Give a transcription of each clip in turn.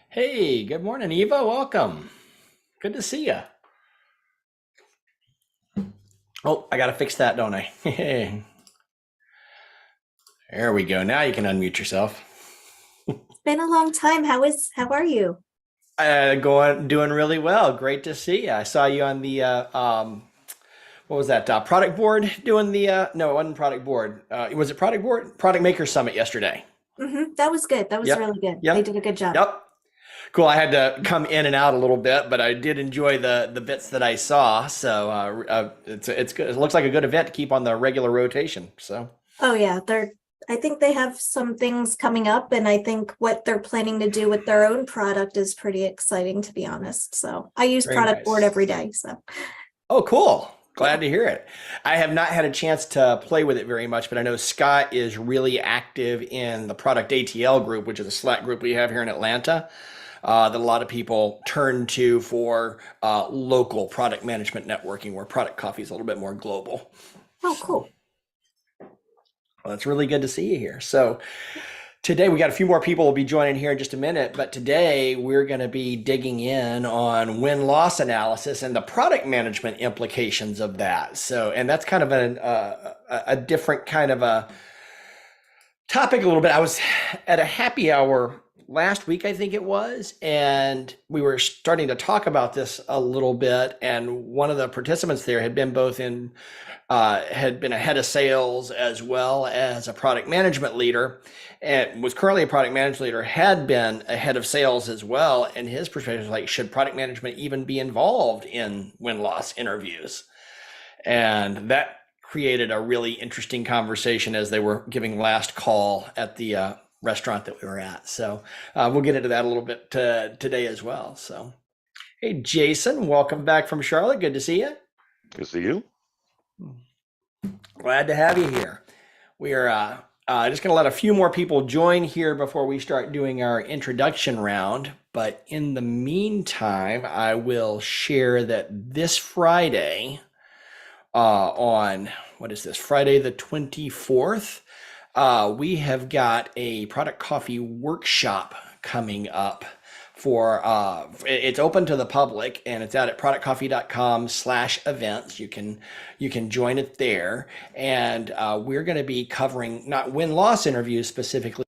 Hey, good morning, Eva. Welcome. Good to see you. Oh, I got to fix that, don't I? There we go. Now you can unmute yourself. It's been a long time. How are you? Doing really well. Great to see you. I saw you on the what was that? Product board doing the no, it wasn't product board. Was it product board? Product Maker Summit yesterday. That was good. That was Yep. really good. They Yep. did a good job. Yep. Cool. I had to come in and out a little bit, but I did enjoy the bits that I saw. So it's good. It looks like a good event to keep on the regular rotation. So Oh yeah, I think they have some things coming up, and I think what they're planning to do with their own product is pretty exciting, to be honest. So I use very product board nice. every day. So Oh, cool. yeah. Glad to hear it. I have not had a chance to play with it very much, but I know Scott is really active in the product ATL group, which is a Slack group we have here in Atlanta, that a lot of people turn to for local product management networking, where product coffee is a little bit more global. Oh, So, cool. well, it's really good to see you here. So, today we got a few more people will be joining here in just a minute, but today we're going to be digging in on win-loss analysis and the product management implications of that. So, and that's kind of a different kind of a topic a little bit. I was at a happy hour last week, I think it was, and we were starting to talk about this a little bit. And one of the participants there had been both in, had been a head of sales as well as a product management leader, and was currently a product management leader, had been a head of sales as well. And his perspective was like, should product management even be involved in win-loss interviews? And that created a really interesting conversation as they were giving last call at the restaurant that we were at. So we'll get into that a little bit today as well. So, hey, Jason, welcome back from Charlotte. Good to see you. Good to see you. Glad to have you here. We are Just going to let a few more people join here before we start doing our introduction round. But in the meantime, I will share that this Friday, on what is this, Friday the 24th, we have got a product coffee workshop coming up for it's open to the public, and it's out at productcoffee.com/events. You can join it there, and we're going to be covering not win-loss interviews specifically,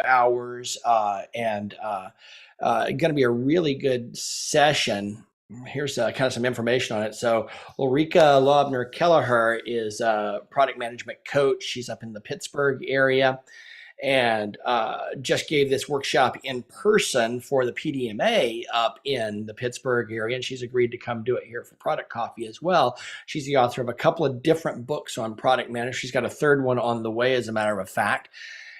hours, and going to be a really good session. Here's kind of some information on it. So Ulrika Lobner Kelleher is a product management coach. She's up in the Pittsburgh area, and just gave this workshop in person for the PDMA up in the Pittsburgh area. And she's agreed to come do it here for Product Coffee as well. She's the author of a couple of different books on product management. She's got a third one on the way, as a matter of fact.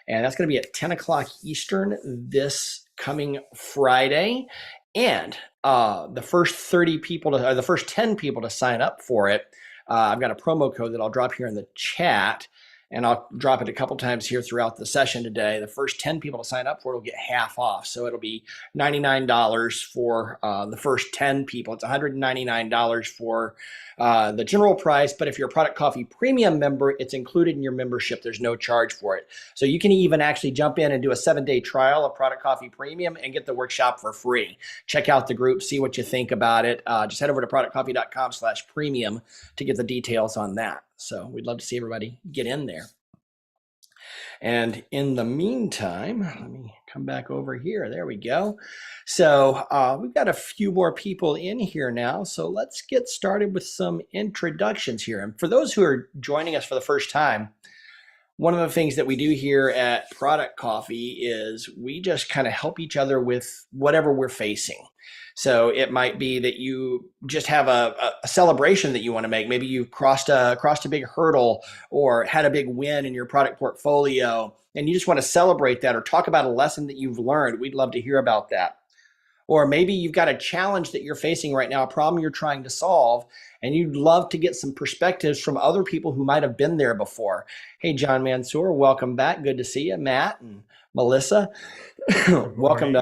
And that's going to be at 10 o'clock Eastern this coming Friday. And the first 30 people or the first 10 people to sign up for it, I've got a promo code that I'll drop here in the chat, and I'll drop it a couple times here throughout the session today. The first 10 people to sign up for it will get half off. So it'll be $99 for the first 10 people. It's $199 for the general price, but if you're a Product Coffee Premium member, it's included in your membership. There's no charge for it. So you can even actually jump in and do a 7-day trial of Product Coffee Premium and get the workshop for free. Check out the group, see what you think about it. Just head over to productcoffee.com/premium to get the details on that. So we'd love to see everybody get in there. And in the meantime, let me come back over here. There we go. So we've got a few more people in here now. So let's get started with some introductions here. And for those who are joining us for the first time, one of the things that we do here at Product Coffee is we just kind of help each other with whatever we're facing. So it might be that you just have a celebration that you want to make. Maybe you crossed a big hurdle or had a big win in your product portfolio, and you just want to celebrate that or talk about a lesson that you've learned. We'd love to hear about that. Or maybe you've got a challenge that you're facing right now, a problem you're trying to solve, and you'd love to get some perspectives from other people who might have been there before. Hey, John Mansour, welcome back. Good to see you. Matt and Melissa, welcome.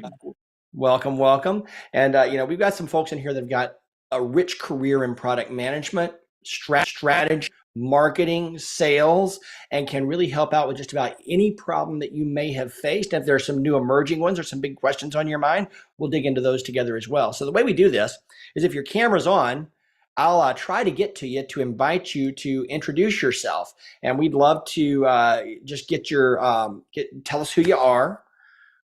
And, we've got some folks in here that have got a rich career in product management, strategy, marketing, sales, and can really help out with just about any problem that you may have faced. If there are some new emerging ones or some big questions on your mind, we'll dig into those together as well. So the way we do this is if your camera's on, I'll try to get to you to invite you to introduce yourself. And we'd love to just get tell us who you are,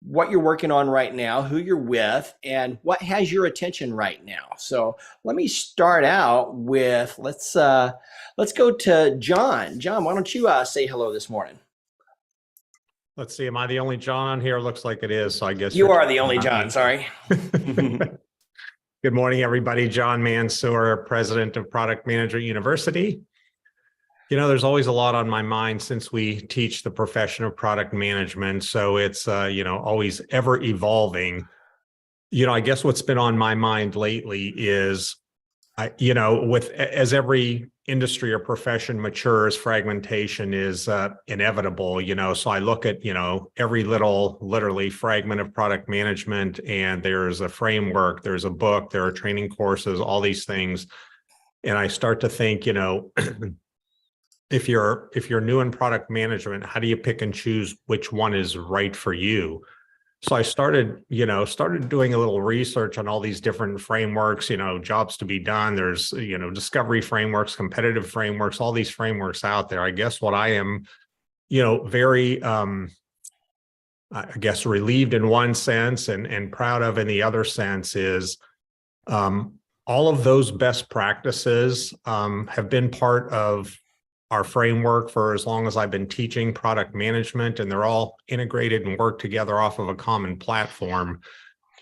what you're working on right now, who you're with, and what has your attention right now. So let me start out with, let's go to John. John, why don't you say hello this morning? Let's see, am I the only John on here? Looks like it is, so I guess you are the only John, sorry. Good morning, everybody. John Mansour, president of Product Management University. There's always a lot on my mind since we teach the profession of product management. So it's, always ever evolving. I guess what's been on my mind lately is, as every industry or profession matures, fragmentation is inevitable, so I look at, every literally fragment of product management, and there's a framework, there's a book, there are training courses, all these things. And I start to think, if you're new in product management, how do you pick and choose which one is right for you? So I started doing a little research on all these different frameworks, jobs to be done. There's, discovery frameworks, competitive frameworks, all these frameworks out there. I guess what I am, very, I guess, relieved in one sense and proud of in the other sense is, all of those best practices have been part of our framework for as long as I've been teaching product management, and they're all integrated and work together off of a common platform.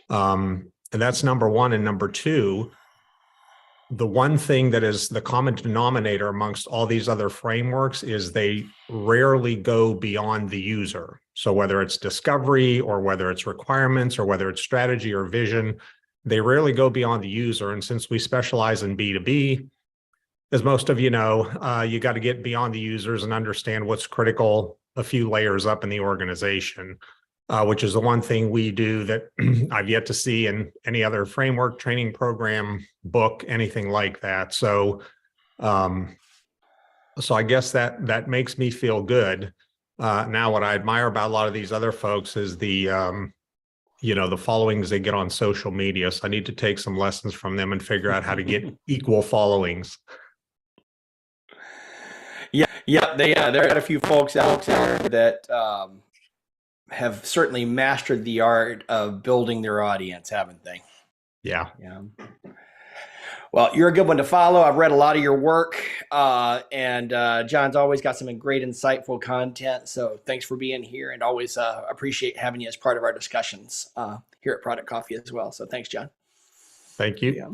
And that's number one. And number two, the one thing that is the common denominator amongst all these other frameworks is they rarely go beyond the user. So whether it's discovery or whether it's requirements or whether it's strategy or vision, they rarely go beyond the user. And since we specialize in B2B, as most of you know, you got to get beyond the users and understand what's critical a few layers up in the organization, which is the one thing we do that I've yet to see in any other framework, training program, book, anything like that. So I guess that makes me feel good. Now, what I admire about a lot of these other folks is the followings they get on social media. So I need to take some lessons from them and figure out how to get equal followings. Yeah, there are a few folks out there that have certainly mastered the art of building their audience, haven't they? Yeah. Yeah. Well, you're a good one to follow. I've read a lot of your work, and John's always got some great, insightful content. So thanks for being here, and always appreciate having you as part of our discussions here at Product Coffee as well. So thanks, John. Thank you. Yeah.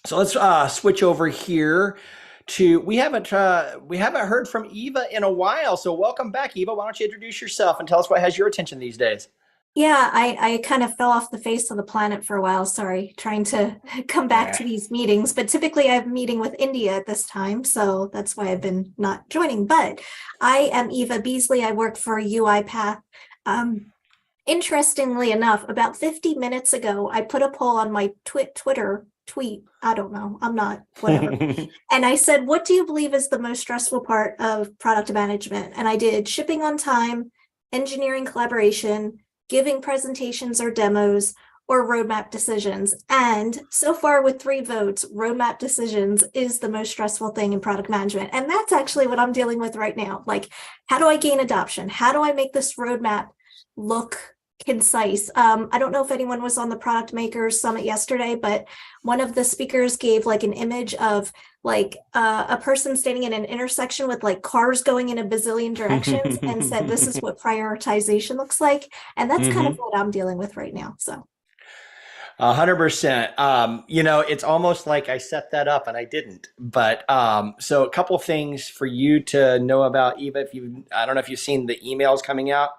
So let's switch over here to we haven't heard from Eva in a while. So welcome back, Eva. Why don't you introduce yourself and tell us what has your attention these days? Yeah, I kind of fell off the face of the planet for a while. Sorry, trying to come back to these meetings. But typically I have a meeting with India at this time. So that's why I've been not joining. But I am Eva Beasley. I work for UiPath. Interestingly enough, about 50 minutes ago, I put a poll on my Twitter tweet. I don't know. I'm not, whatever. And I said, what do you believe is the most stressful part of product management? And I did shipping on time, engineering collaboration, giving presentations or demos, or roadmap decisions. And so far with 3 votes, roadmap decisions is the most stressful thing in product management. And that's actually what I'm dealing with right now. Like, how do I gain adoption? How do I make this roadmap look concise? I don't know if anyone was on the Product Makers Summit yesterday, but one of the speakers gave like an image of like a person standing in an intersection with like cars going in a bazillion directions and said, this is what prioritization looks like. And that's kind of what I'm dealing with right now. So 100%. It's almost like I set that up and I didn't. But so a couple of things for you to know about, Eva. I don't know if you've seen the emails coming out.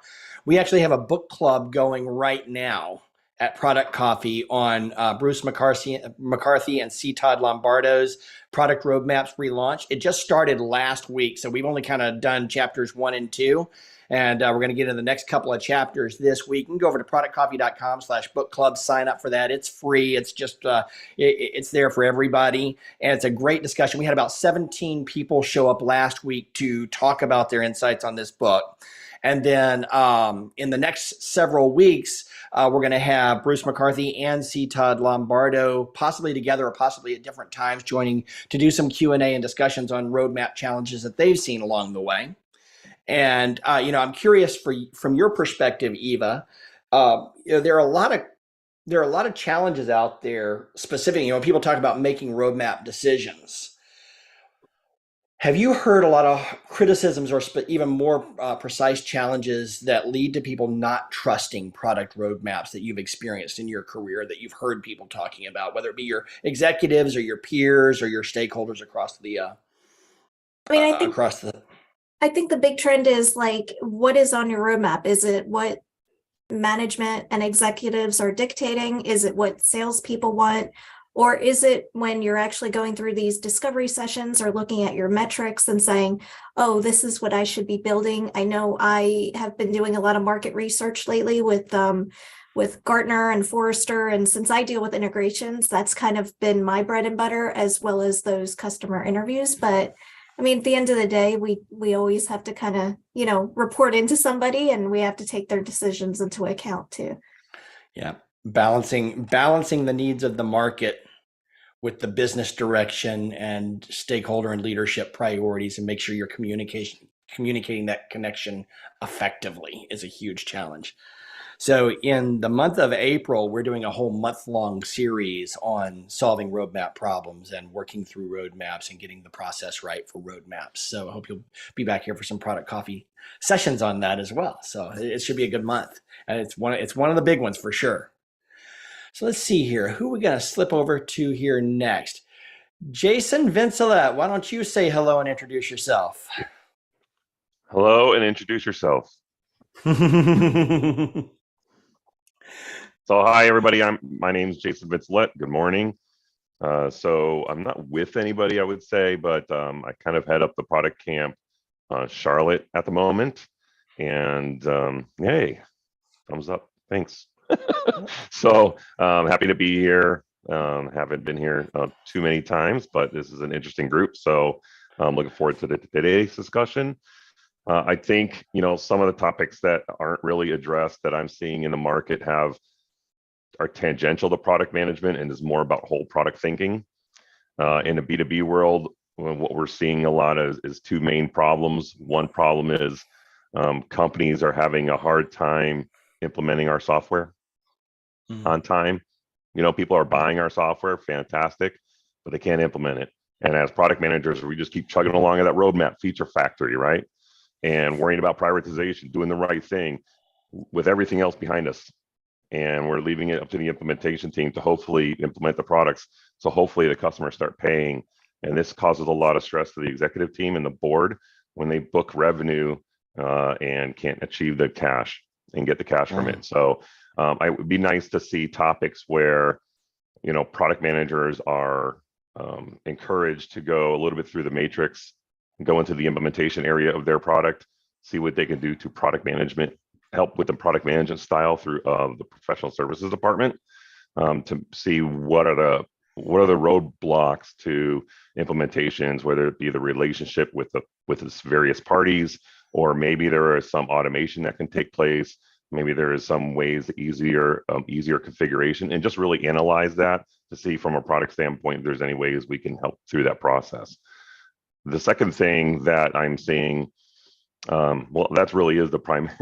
We actually have a book club going right now at Product Coffee on Bruce McCarthy and C. Todd Lombardo's Product Roadmaps Relaunch. It just started last week, so we've only kind of done chapters 1 and 2. And we're going to get into the next couple of chapters this week. You can go over to productcoffee.com/book club, sign up for that. It's free. It's just, it's there for everybody. And it's a great discussion. We had about 17 people show up last week to talk about their insights on this book. And then in the next several weeks, we're going to have Bruce McCarthy and C. Todd Lombardo, possibly together or possibly at different times, joining to do some Q&A and discussions on roadmap challenges that they've seen along the way. And I'm curious from your perspective, Eva. There are a lot of challenges out there. Specifically, when people talk about making roadmap decisions. Have you heard a lot of criticisms or even more precise challenges that lead to people not trusting product roadmaps that you've experienced in your career, that you've heard people talking about, whether it be your executives or your peers or your stakeholders across the I think the big trend is like, what is on your roadmap? Is it what management and executives are dictating? Is it what salespeople want? Or is it when you're actually going through these discovery sessions or looking at your metrics and saying, oh, this is what I should be building? I know I have been doing a lot of market research lately with Gartner and Forrester. And since I deal with integrations, that's kind of been my bread and butter, as well as those customer interviews. But I mean, at the end of the day, we always have to kind of, report into somebody, and we have to take their decisions into account too. Yeah. Balancing the needs of the market with the business direction and stakeholder and leadership priorities, and make sure you're communicating that connection effectively is a huge challenge. So in the month of April, we're doing a whole month-long series on solving roadmap problems and working through roadmaps and getting the process right for roadmaps. So I hope you'll be back here for some Product Coffee sessions on that as well. So it should be a good month, and it's one of the big ones for sure. So let's see here. Who are we going to slip over to here next? Jason Vincelette, why don't you say hello and introduce yourself? Hello and introduce yourself. So hi everybody, my name's Jason Vitzlet. Good morning. So I'm not with anybody, I would say, but I kind of head up the product camp Charlotte at the moment. And yay, thumbs up. Thanks. So happy to be here. Haven't been here too many times, but this is an interesting group. So I'm looking forward to today's discussion. I think, some of the topics that aren't really addressed that I'm seeing in the market are tangential to product management and is more about whole product thinking. In the B2B world, what we're seeing a lot is two main problems. One problem is companies are having a hard time implementing our software on time. People are buying our software, fantastic, but they can't implement it. And as product managers, we just keep chugging along at that roadmap feature factory, right? And worrying about prioritization, doing the right thing with everything else behind us. And we're leaving it up to the implementation team to hopefully implement the products. So hopefully the customers start paying. And this causes a lot of stress to the executive team and the board when they book revenue and can't achieve the cash and get the cash from it. So it would be nice to see topics where, product managers are encouraged to go a little bit through the matrix, go into the implementation area of their product, see what they can do to product management, help with the product management style through the professional services department to see what are the roadblocks to implementations, whether it be the relationship with its various parties, or maybe there is some automation that can take place. Maybe there is some ways easier configuration, and just really analyze that to see from a product standpoint if there's any ways we can help through that process. The second thing that I'm seeing, well, that really is the primary.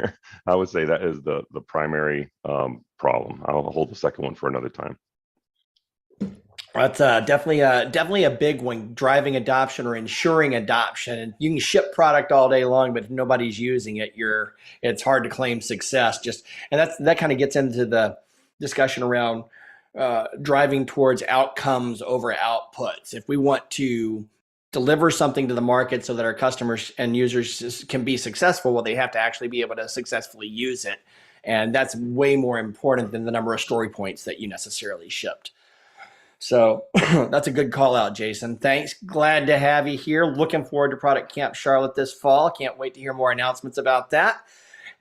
I would say that is the primary problem. I'll hold the second one for another time. That's definitely a big one, driving adoption or ensuring adoption. And you can ship product all day long, but if nobody's using it, it's hard to claim success. That kind of gets into the discussion around driving towards outcomes over outputs. If we want to deliver something to the market so that our customers and users can be successful, well, they have to actually be able to successfully use it. And that's way more important than the number of story points that you necessarily shipped. So that's a good call out, Jason. Thanks. Glad to have you here. Looking forward to Product Camp Charlotte this fall. Can't wait to hear more announcements about that.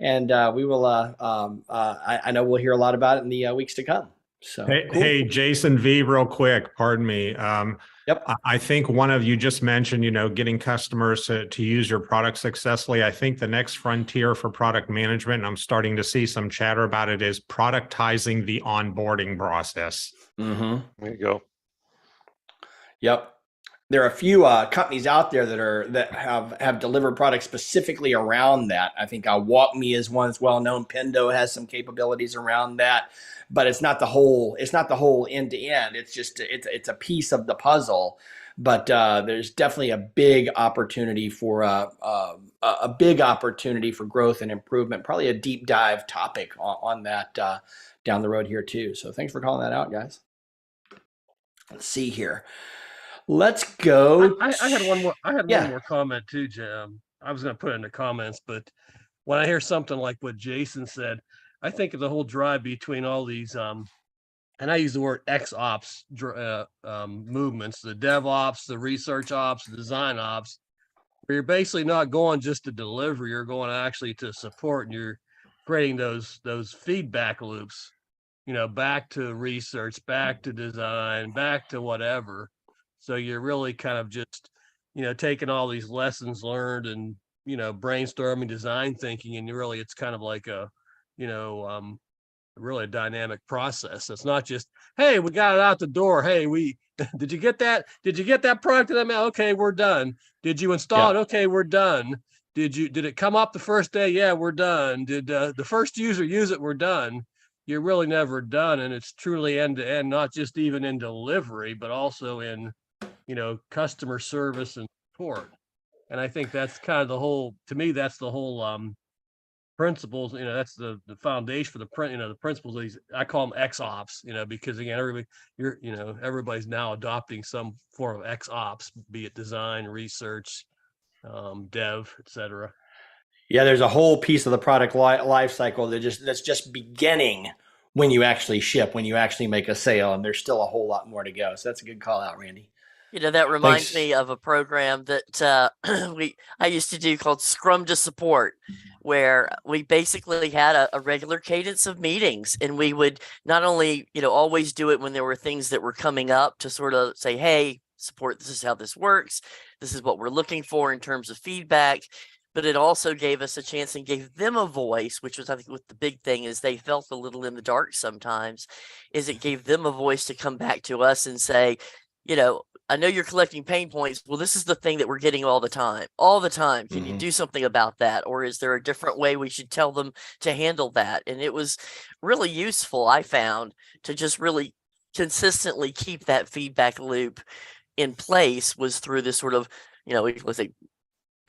And we will, I know we'll hear a lot about it in the weeks to come. So, cool. Hey, Jason V, real quick, pardon me. Yep. I think one of you just mentioned, getting customers to use your product successfully. I think the next frontier for product management, and I'm starting to see some chatter about it, is productizing the onboarding process. There you go. Yep. There are a few companies out there that have delivered products specifically around that. I think WalkMe is one that's well known. Pendo has some capabilities around that, but it's not the whole end to end. It's just it's a piece of the puzzle. But there's definitely a big opportunity for growth and improvement. Probably a deep dive topic on that down the road here too. So thanks for calling that out, guys. Let's see here. Let's go. I had one more. I had Yeah. one more comment too, Jim. I was going to put it in the comments, but when I hear something like what Jason said, I think of the whole drive between all these, and I use the word XOps movements, the DevOps, the research ops, the design ops, where you're basically not going just to deliver, you're going actually to support, and you're creating those feedback loops, back to research, back to design, back to whatever. So you're really kind of just, taking all these lessons learned and, brainstorming, design thinking, and it's kind of like a, really a dynamic process. It's not just, hey, we got it out the door. Hey, did you get that? Did you get that product to them? Okay, we're done. Did you install it? Okay, we're done. Did it come up the first day? Yeah, we're done. Did the first user use it? We're done. You're really never done. And it's truly end to end, not just even in delivery, but also in, customer service and support. And I think that's kind of to me, that's the whole principles, that's the foundation for the principles of these, I call them XOps, because again, everybody's now adopting some form of XOps, be it design, research, dev, etc. Yeah, there's a whole piece of the product life cycle that's just beginning when you actually ship, when you actually make a sale, and there's still a whole lot more to go. So that's a good call out, Randy. That reminds Thanks. me of a program that I used to do called Scrum to Support, where we basically had a regular cadence of meetings, and we would not only, always do it when there were things that were coming up to sort of say, hey, support, this is how this works. This is what we're looking for in terms of feedback. But it also gave us a chance and gave them a voice, which was, I think, what the big thing is they felt a little in the dark sometimes, is it gave them a voice to come back to us and say, I know you're collecting pain points. Well, this is the thing that we're getting all the time. All the time. Can you do something about that? Or is there a different way we should tell them to handle that? And it was really useful, I found, to just really consistently keep that feedback loop in place, was through this sort of, let's say,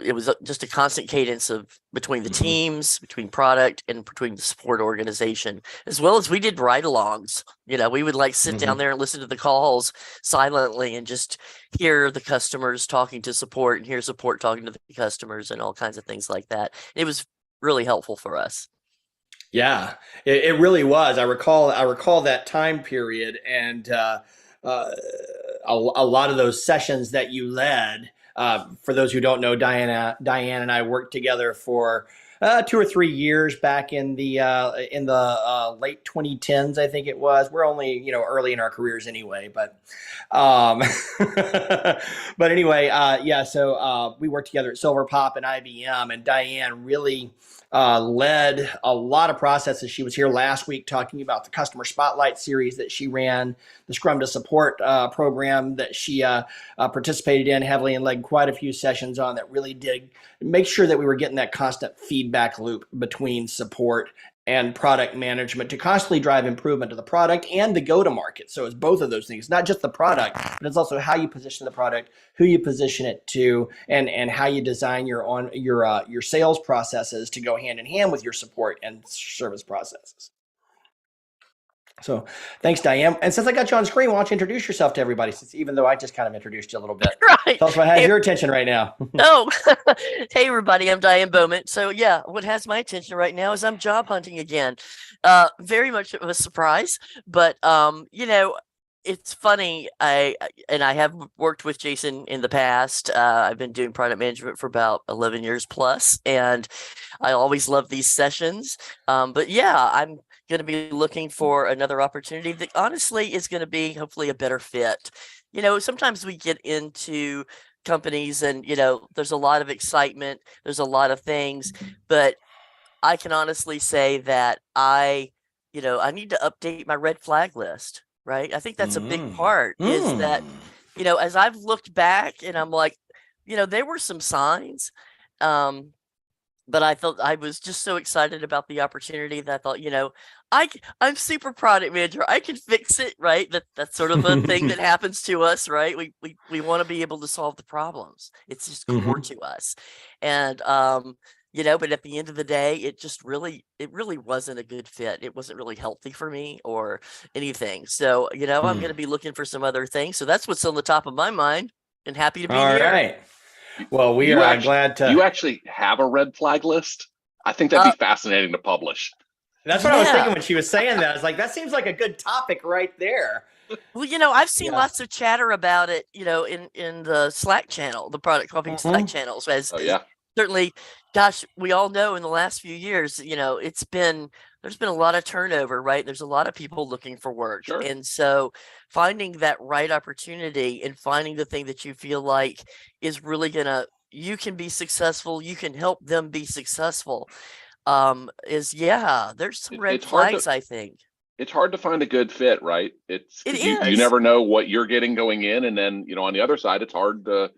it was just a constant cadence of between the teams, between product, and between the support organization, as well as we did ride-alongs. We would sit down there and listen to the calls silently and just hear the customers talking to support and hear support talking to the customers and all kinds of things like that. It was really helpful for us. Yeah, it really was. I recall that time period, and a lot of those sessions that you led. For those who don't know, Diane and I worked together for 2 or 3 years back in the late 2010s, I think it was. We're only early in our careers anyway, but but anyway, yeah. So we worked together at Silver Pop and IBM, and Diane really led a lot of processes. She was here last week talking about the Customer Spotlight series that she ran, the Scrum to Support program that she participated in heavily and led quite a few sessions on, that really did make sure that we were getting that constant feedback loop between support and product management to constantly drive improvement to the product and the go-to-market. So it's both of those things, not just the product, but it's also how you position the product, who you position it to, and how you design your sales processes to go hand in hand with your support and service processes. So thanks, Diane. And since I got you on screen, why don't you introduce yourself to everybody, even though I just kind of introduced you a little bit. Right. Tell us what has your attention right now. Oh, hey, everybody. I'm Diane Bowman. So, yeah, what has my attention right now is I'm job hunting again. Very much of a surprise. But, it's funny. I have worked with Jason in the past. I've been doing product management for about 11 years plus, and I always love these sessions. But, yeah, I'm going to be looking for another opportunity that honestly is going to be hopefully a better fit. Sometimes we get into companies and, there's a lot of excitement, there's a lot of things, but I can honestly say that I need to update my red flag list, right? I think that's a big part is that, as I've looked back and I'm like, there were some signs, but I thought I was just so excited about the opportunity that I thought, I'm super product manager. I can fix it, right? That's sort of a thing that happens to us, right? We want to be able to solve the problems. It's just core to us. And but at the end of the day, it really wasn't a good fit. It wasn't really healthy for me or anything. So, I'm going to be looking for some other things. So that's what's on the top of my mind, and happy to be here. All right. Well, we are glad to. You actually have a red flag list? I think that'd be fascinating to publish. That's what I was thinking when she was saying that. I was like, that seems like a good topic right there. Well, I've seen lots of chatter about it, in the Slack channel, the product copying Slack channels. Certainly, gosh, we all know in the last few years, there's been a lot of turnover, right? There's a lot of people looking for work. Sure. And so finding that right opportunity and finding the thing that you feel like is really you can be successful, you can help them be successful, there's some red flags, I think. It's hard to find a good fit, right? You never know what you're getting going in. And then, on the other side, it's hard to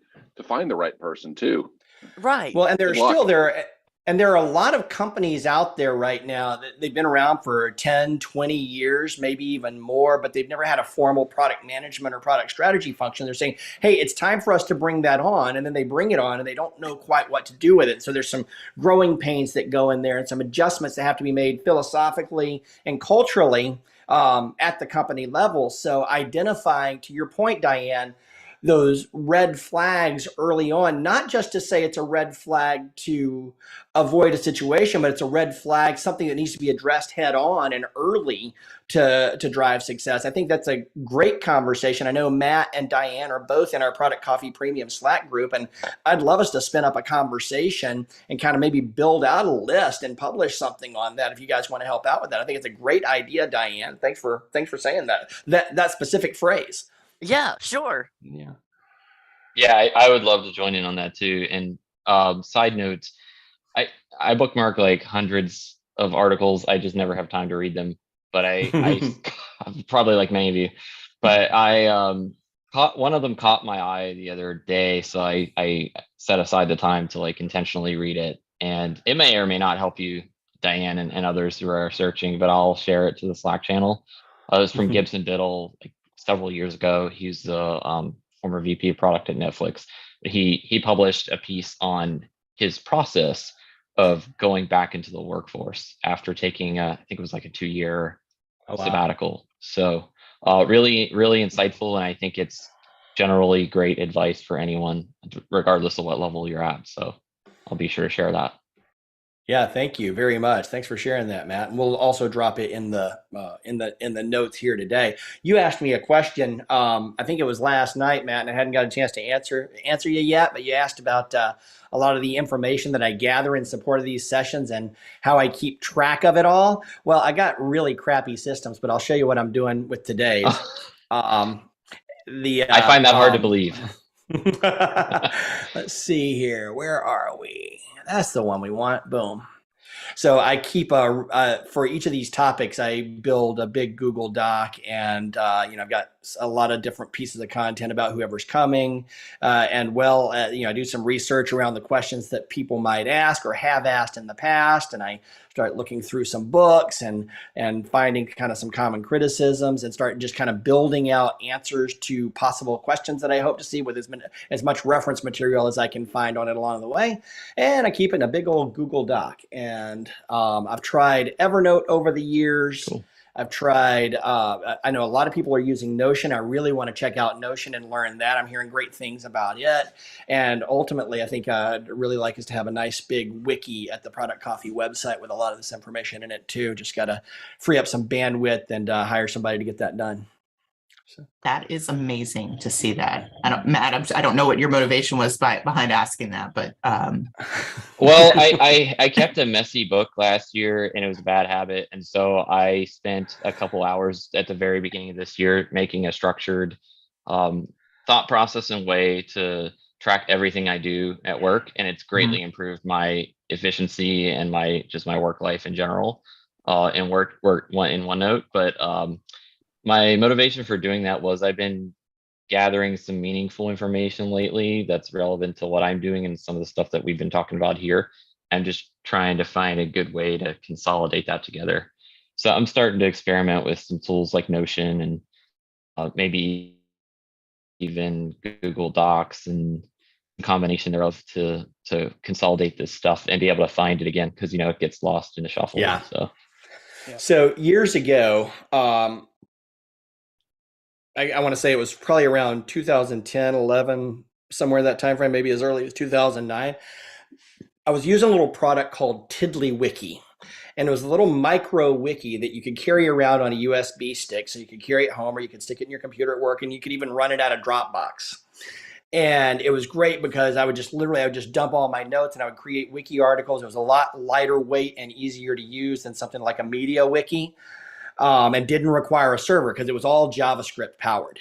find the right person too. Right. Well, and there are a lot of companies out there right now that they've been around for 10, 20 years, maybe even more, but they've never had a formal product management or product strategy function. They're saying, hey, it's time for us to bring that on. And then they bring it on and they don't know quite what to do with it. So there's some growing pains that go in there and some adjustments that have to be made philosophically and culturally at the company level. So identifying, to your point, Diane, those red flags early on, not just to say it's a red flag to avoid a situation, but it's a red flag, something that needs to be addressed head on and early to drive success. I think that's a great conversation. I know Matt and Diane are both in our Product Coffee Premium Slack group, and I'd love us to spin up a conversation and kind of maybe build out a list and publish something on that if you guys want to help out with that. I think it's a great idea, Diane. Thanks for saying that specific phrase. Yeah, sure. Yeah. Yeah, I would love to join in on that too. And side notes, I bookmark like hundreds of articles. I just never have time to read them. But I probably like many of you, but I caught one of them caught my eye the other day. So I set aside the time to like intentionally read it. And it may or may not help you, Diane, and others who are searching, but I'll share it to the Slack channel. It was from Gibson Biddle like several years ago. He's the former VP of product at Netflix. He published a piece on his process of going back into the workforce after taking I think it was like a 2-year sabbatical. So really insightful, and I think it's generally great advice for anyone, regardless of what level you're at. So I'll be sure to share that. Yeah, thank you very much. Thanks for sharing that, Matt. And we'll also drop it in the notes here today. You asked me a question. I think it was last night, Matt, and I hadn't got a chance to answer you yet. But you asked about a lot of the information that I gather in support of these sessions and how I keep track of it all. Well, I got really crappy systems, but I'll show you what I'm doing with today's. I find that hard to believe. Let's see here. Where are we? That's the one we want. Boom. So I keep for each of these topics, I build a big Google Doc, and I've got a lot of different pieces of content about whoever's coming, and I do some research around the questions that people might ask or have asked in the past, and I start looking through some books and finding kind of some common criticisms and start just kind of building out answers to possible questions that I hope to see with as much reference material as I can find on it along the way. And I keep it in a big old Google Doc. And I've tried Evernote over the years. Cool. I've tried, I know a lot of people are using Notion. I really want to check out Notion and learn that. I'm hearing great things about it. And ultimately, I think I'd really like us to have a nice big wiki at the Product Coffee website with a lot of this information in it too. Just got to free up some bandwidth and hire somebody to get that done. So. That is amazing to see that. Matt, I don't know what your motivation was behind asking that, but well, I kept a messy book last year, and it was a bad habit, and so I spent a couple hours at the very beginning of this year making a structured thought process and way to track everything I do at work, and it's greatly improved my efficiency and my work life in general, and work in OneNote, but my motivation for doing that was I've been gathering some meaningful information lately that's relevant to what I'm doing and some of the stuff that we've been talking about here. I'm just trying to find a good way to consolidate that together. So I'm starting to experiment with some tools like Notion and maybe even Google Docs and a combination thereof to consolidate this stuff and be able to find it again, because it gets lost in the shuffle. Yeah. So years ago, I want to say it was probably around 2010, 11, somewhere in that time frame, maybe as early as 2009. I was using a little product called TiddlyWiki, and it was a little micro wiki that you could carry around on a USB stick. So you could carry it home, or you could stick it in your computer at work, and you could even run it out of Dropbox. And it was great because I would just dump all my notes and I would create wiki articles. It was a lot lighter weight and easier to use than something like a media wiki. And didn't require a server because it was all JavaScript powered.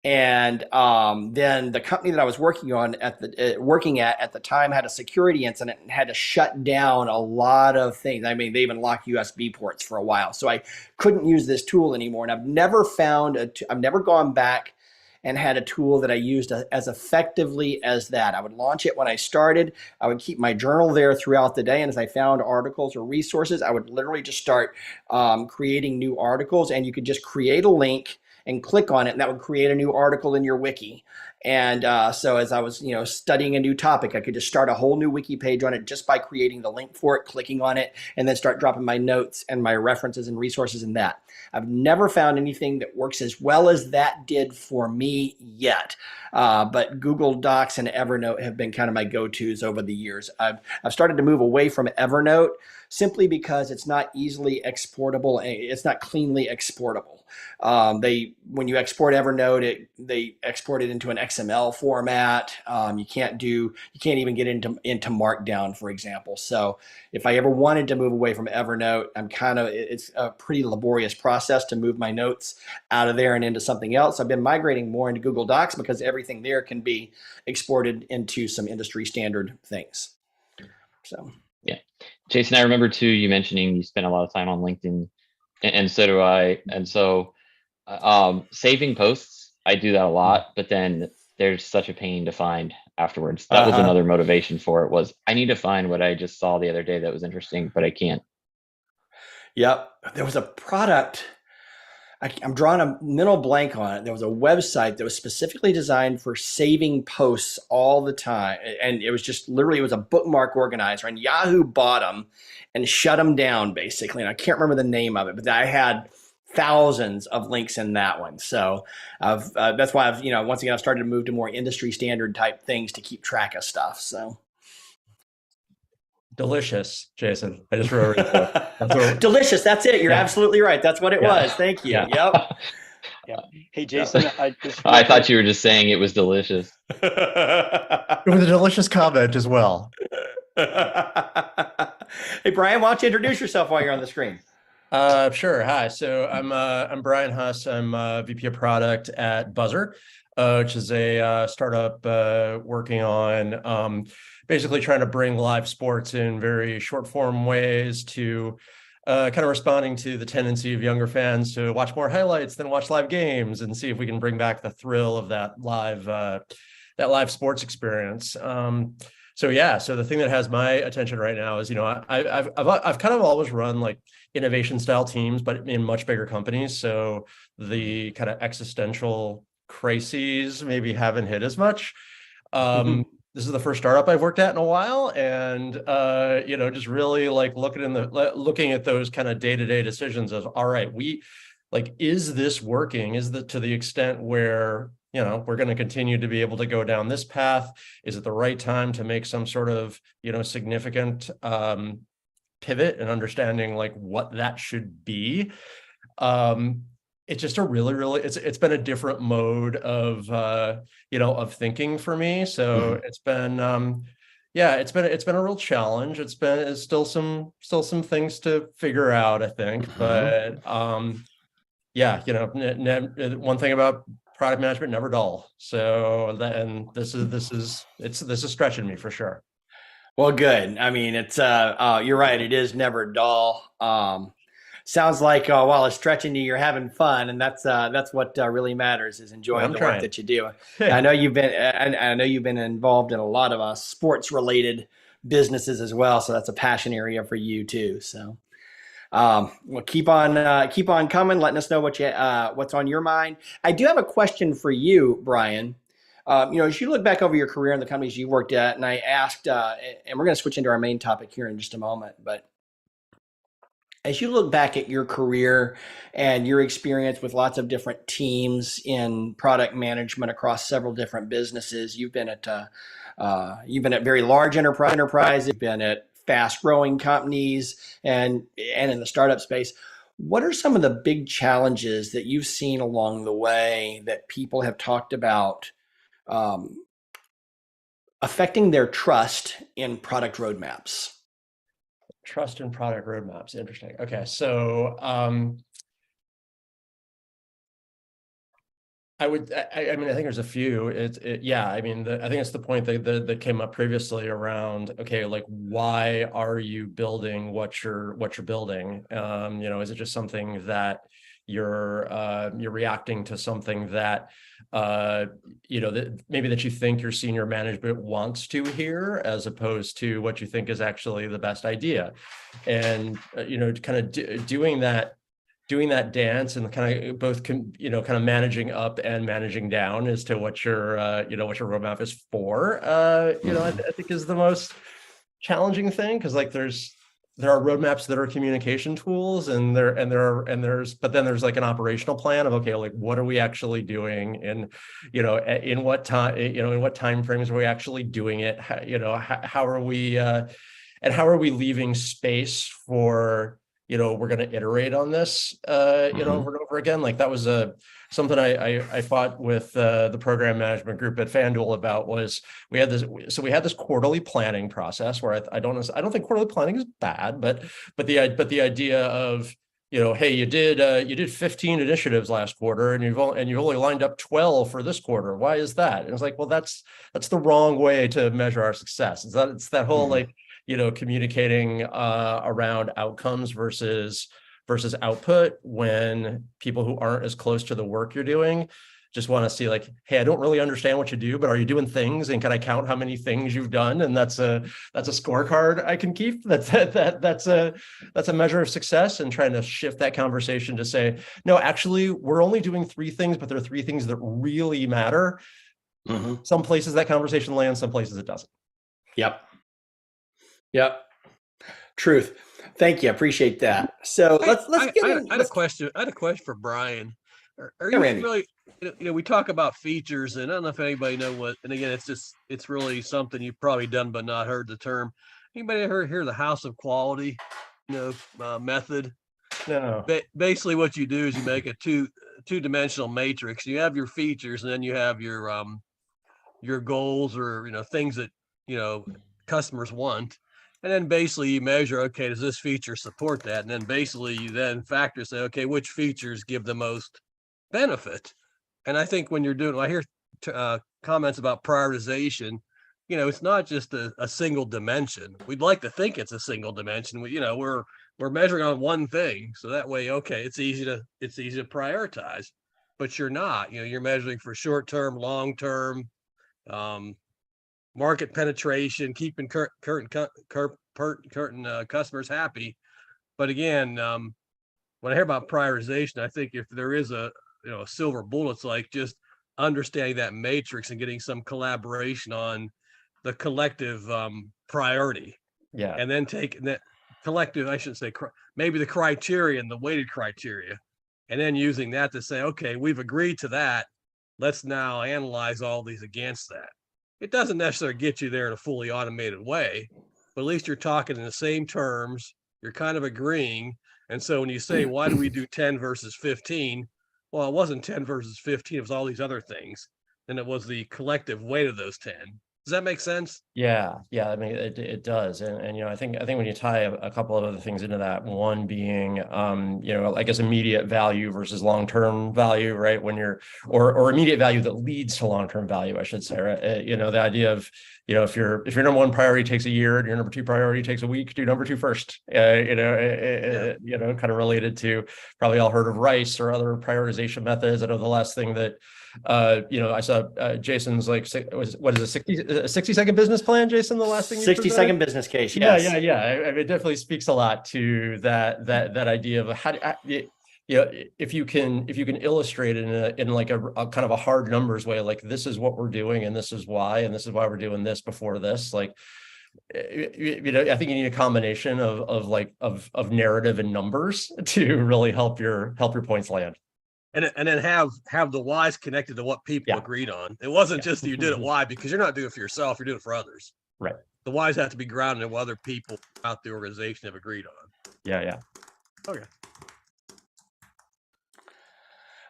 And then the company that I was working at the time had a security incident and had to shut down a lot of things. I mean, they even locked USB ports for a while, so I couldn't use this tool anymore. And I've never gone back and had a tool that I used as effectively as that. I would launch it when I started. I would keep my journal there throughout the day. And as I found articles or resources, I would literally just start creating new articles. And you could just create a link and click on it, and that would create a new article in your wiki. And so as I was, studying a new topic, I could just start a whole new wiki page on it just by creating the link for it, clicking on it, and then start dropping my notes and my references and resources in that. I've never found anything that works as well as that did for me yet. But Google Docs and Evernote have been kind of my go-tos over the years. I've started to move away from Evernote simply because it's not easily exportable. It's not cleanly exportable. When you export Evernote, they export it into an XML format. You can't even get into Markdown, for example. So if I ever wanted to move away from Evernote, it's a pretty laborious process to move my notes out of there and into something else. I've been migrating more into Google Docs because everything there can be exported into some industry standard things. So. Yeah. Jason, I remember too, you mentioning you spend a lot of time on LinkedIn, and so do I. And so saving posts, I do that a lot, but then there's such a pain to find afterwards. That was another motivation for it, was I need to find what I just saw the other day that was interesting, but I can't. Yep. There was a product, I'm drawing a mental blank on it. There was a website that was specifically designed for saving posts all the time. And it was just literally, it was a bookmark organizer, and Yahoo bought them and shut them down basically. And I can't remember the name of it, but I had thousands of links in that one. So that's why once again, I've started to move to more industry standard type things to keep track of stuff. So. Delicious, Jason. I just wrote it. Delicious. That's it. You're absolutely right. That's what it was. Thank you. Yeah. Yep. Yeah. Hey, Jason, I thought you were just saying it was delicious. It was a delicious comment as well. Hey, Brian, why don't you introduce yourself while you're on the screen? Sure. Hi. So I'm Brian Huss. I'm VP of Product at Buzzer, which is a startup working on basically trying to bring live sports in very short form ways to kind of responding to the tendency of younger fans to watch more highlights than watch live games, and see if we can bring back the thrill of that live sports experience. So the thing that has my attention right now is, I've kind of always run like innovation style teams, but in much bigger companies. So the kind of existential crises maybe haven't hit as much. This is the first startup I've worked at in a while, and just really like looking at those kind of day-to-day decisions of, all right, is this working? Is that to the extent where we're going to continue to be able to go down this path? Is it the right time to make some sort of significant pivot and understanding like what that should be? It's just a really it's been a different mode of of thinking for me. So it's been it's been a real challenge. It's still some things to figure out, I think. But one thing about product management, never dull. So this is stretching me for sure. Well, good. I mean, it's you're right. It is never dull. Sounds like while it's stretching you, you're having fun, and that's what really matters, is enjoying the work that you do. I know you've been involved in a lot of sports related businesses as well, so that's a passion area for you too. So, well, keep on coming, letting us know what's on your mind. I do have a question for you, Brian. As you look back over your career in the companies you worked at, and I asked, and we're going to switch into our main topic here in just a moment, but as you look back at your career and your experience with lots of different teams in product management across several different businesses, you've been at very large enterprise, you've been at fast-growing companies, and in the startup space. What are some of the big challenges that you've seen along the way that people have talked about affecting their trust in product roadmaps? Trust in product roadmaps. Interesting. Okay. So I think there's a few. I think it's the point that came up previously around, okay, like, why are you building what you're building? Is it just something that you're reacting to something that that you think your senior management wants to hear, as opposed to what you think is actually the best idea? And kind of doing that doing that dance and kind of both kind of managing up and managing down as to what your what your roadmap is for, I think is the most challenging thing, because like there are roadmaps that are communication tools, and there's like an operational plan of, okay, like what are we actually doing, and in what time, in what time frames are we actually doing it, how are we and how are we leaving space for, we're going to iterate on this, over and over again. Like that was something I fought with the program management group at FanDuel about. Was we had this quarterly planning process where I don't think quarterly planning is bad, but the idea of, hey, you did 15 initiatives last quarter, and you've only lined up 12 for this quarter. Why is that? And it's like, well, that's the wrong way to measure our success. It's that whole like, communicating around outcomes versus output, when people who aren't as close to the work you're doing just want to see like, hey, I don't really understand what you do, but are you doing things, and can I count how many things you've done? And that's a scorecard I can keep. That's a measure of success, and trying to shift that conversation to say, no, actually, we're only doing 3 things, but there are 3 things that really matter. Some places that conversation lands, some places it doesn't. Yep. Truth. Thank you. Appreciate that. So let's get in. I had a question for Brian. Are you Randy. really, we talk about features, and I don't know if anybody know what, and again, it's really something you've probably done but not heard the term. Anybody ever hear the house of quality, method? No. Basically what you do is you make a two-dimensional matrix. You have your features, and then you have your goals, or things that customers want. And then basically you measure, okay, does this feature support that? And then basically you then factor, say, okay, which features give the most benefit? And I think when you're doing, I hear comments about prioritization, it's not just a single dimension. We'd like to think it's a single dimension. We're measuring on one thing. So that way, okay, it's easy to prioritize, but you're not, you're measuring for short-term, long-term, market penetration, keeping current customers happy. But again, when I hear about prioritization, I think if there is a silver bullet, it's like just understanding that matrix and getting some collaboration on the collective priority. Yeah. And then taking that collective, I shouldn't say maybe the criteria and the weighted criteria, and then using that to say, okay, we've agreed to that. Let's now analyze all these against that. It doesn't necessarily get you there in a fully automated way, but at least you're talking in the same terms. You're kind of agreeing. And so when you say, why do we do 10 versus 15? Well, it wasn't 10 versus 15. It was all these other things. And it was the collective weight of those 10. Does that make sense? Yeah. I mean, it does. And I think when you tie a couple of other things into that, one being, I guess immediate value versus long-term value, right? When you're, or immediate value that leads to long-term value, I should say, right? The idea of, if your number 1 priority takes a year and your number 2 priority takes a week, do number 2 first. Kind of related to, probably all heard of RICE or other prioritization methods. I know the last thing that I saw Jason's like, what is a 60-second business plan, Jason, the last thing 60-second business case. Yes. Yeah. I mean, it definitely speaks a lot to that idea of how, if you can illustrate it in like a kind of a hard numbers way, like this is what we're doing and this is why we're doing this before this, like, I think you need a combination of narrative and numbers to really help your points land. And then have the whys connected to what people agreed on. It wasn't just that you did it why, because you're not doing it for yourself, you're doing it for others. Right. The whys have to be grounded in what other people out the organization have agreed on. Yeah. Okay.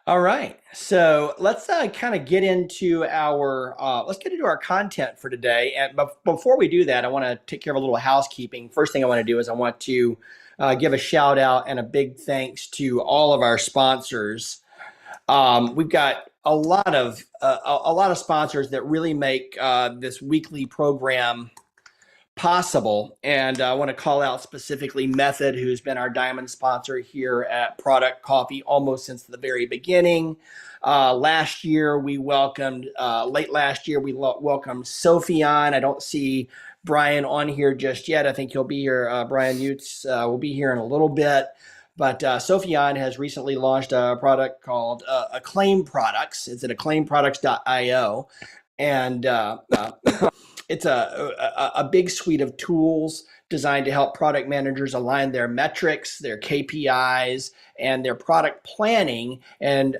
All right. So let's kind of get into our content for today. And before we do that, I want to take care of a little housekeeping. First thing I want to do is I want to give a shout out and a big thanks to all of our sponsors. We've got a lot of sponsors that really make this weekly program possible. And I want to call out specifically Method, who's been our diamond sponsor here at Product Coffee almost since the very beginning. Last year, we welcomed Sophion. I don't see Brian on here just yet. I think he'll be here. Brian Utes will be here in a little bit. but Sophion has recently launched a product called Acclaim Products. It's at acclaimproducts.io, and it's a big suite of tools designed to help product managers align their metrics, their KPIs, and their product planning, and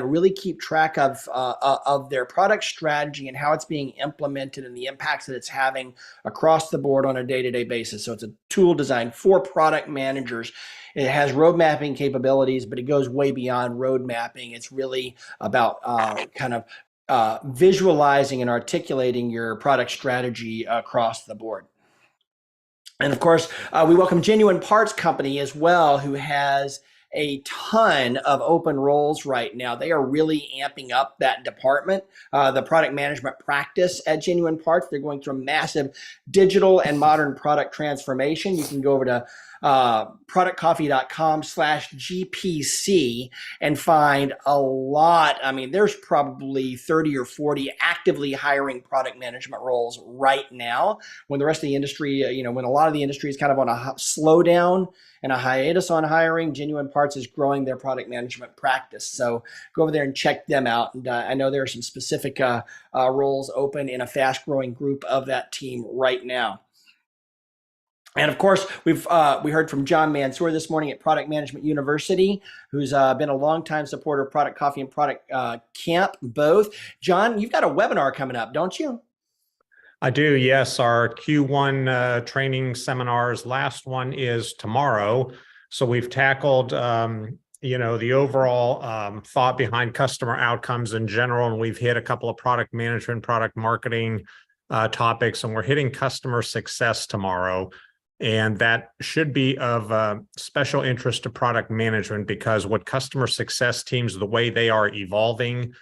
really keep track of their product strategy and how it's being implemented and the impacts that it's having across the board on a day-to-day basis. So it's a tool designed for product managers. It has road mapping capabilities, but it goes way beyond road mapping. It's really about visualizing and articulating your product strategy across the board. And of course, we welcome Genuine Parts Company as well, who has a ton of open roles right now. They are really amping up that department, the product management practice at Genuine Parts. They're going through a massive digital and modern product transformation. You can go over to productcoffee.com/GPC and find a lot. I mean, there's probably 30 or 40 actively hiring product management roles right now, when the rest of the industry, when a lot of the industry is kind of on a slowdown and a hiatus on hiring. Genuine Parts is growing their product management practice. So go over there and check them out. And I know there are some specific roles open in a fast growing group of that team right now. And of course, we heard from John Mansour this morning at Product Management University, who's been a longtime supporter of Product Coffee and Product Camp both. John, you've got a webinar coming up, don't you? I do, yes. Our Q1 training seminars, last one is tomorrow. So we've tackled, the overall thought behind customer outcomes in general, and we've hit a couple of product management, product marketing topics, and we're hitting customer success tomorrow. And that should be of special interest to product management, because what customer success teams, the way they are evolving,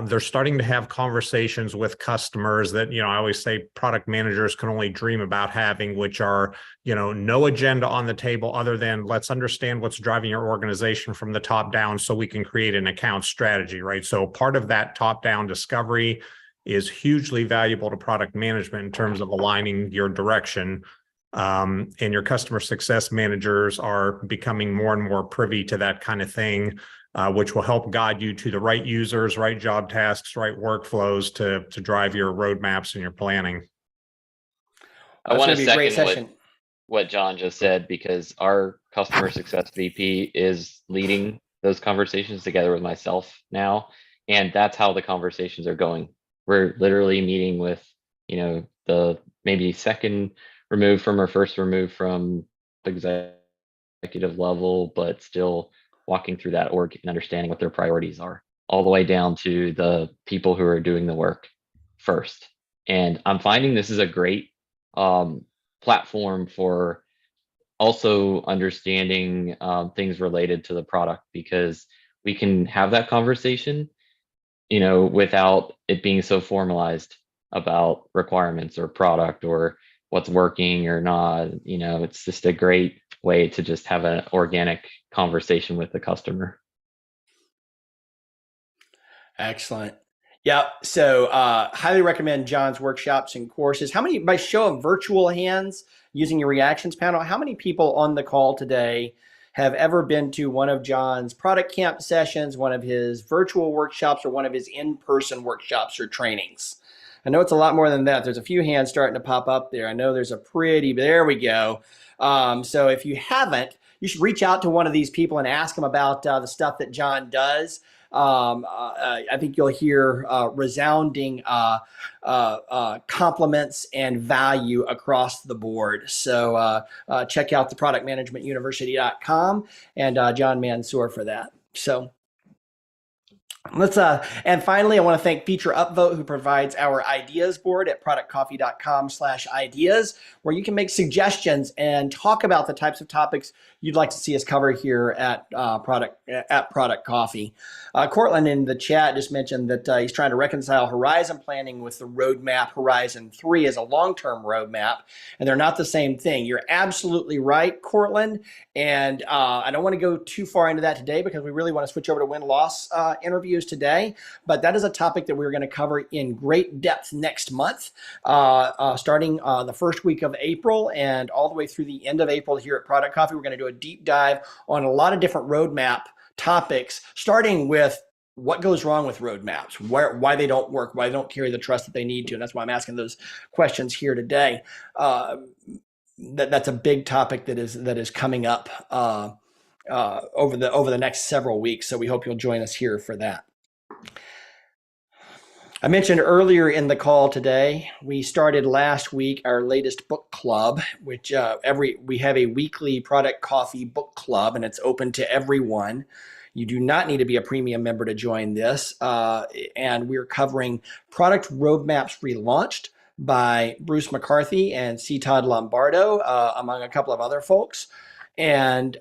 they're starting to have conversations with customers that, I always say product managers can only dream about having, which are, no agenda on the table other than let's understand what's driving your organization from the top down so we can create an account strategy, right? So part of that top-down discovery is hugely valuable to product management in terms of aligning your direction. And your customer success managers are becoming more and more privy to that kind of thing, which will help guide you to the right users, right job tasks, right workflows to drive your roadmaps and your planning. I want to second what John just said, because our customer success VP is leading those conversations together with myself now. And that's how the conversations are going. We're literally meeting with, the maybe second removed from or first removed from executive level, but still walking through that org and understanding what their priorities are, all the way down to the people who are doing the work first. And I'm finding this is a great platform for also understanding things related to the product, because we can have that conversation, without it being so formalized about requirements or product or what's working or not. It's just a great way to just have an organic conversation with the customer. Excellent. Yeah. So highly recommend John's workshops and courses. How many, by show of virtual hands using your reactions panel, how many people on the call today have ever been to one of John's product camp sessions, one of his virtual workshops, or one of his in-person workshops or trainings? I know it's a lot more than that. There's a few hands starting to pop up there. I know there's there we go. So if you haven't, you should reach out to one of these people and ask them about the stuff that John does. I think you'll hear resounding compliments and value across the board. So check out the productmanagementuniversity.com and John Mansour for that. So let's and finally, I want to thank Feature Upvote, who provides our ideas board at productcoffee.com/ideas, where you can make suggestions and talk about the types of topics you'd like to see us cover here at Product Coffee. Cortland in the chat just mentioned that he's trying to reconcile Horizon planning with the roadmap. Horizon 3 is a long-term roadmap, and they're not the same thing. You're absolutely right, Cortland. And I don't want to go too far into that today, because we really want to switch over to win-loss interviews interviews today, but that is a topic that we're going to cover in great depth next month, starting the first week of April and all the way through the end of April here at Product Coffee. We're going to do a deep dive on a lot of different roadmap topics, starting with what goes wrong with roadmaps, why they don't work, why they don't carry the trust that they need to. And that's why I'm asking those questions here today. That's a big topic that is coming up over the next several weeks. So we hope you'll join us here for that. I mentioned earlier in the call today, we started last week our latest book club, which we have a weekly Product Coffee book club, and it's open to everyone. You do not need to be a premium member to join this. And we're covering Product Roadmaps Relaunched by Bruce McCarthy and C. Todd Lombardo, among a couple of other folks. And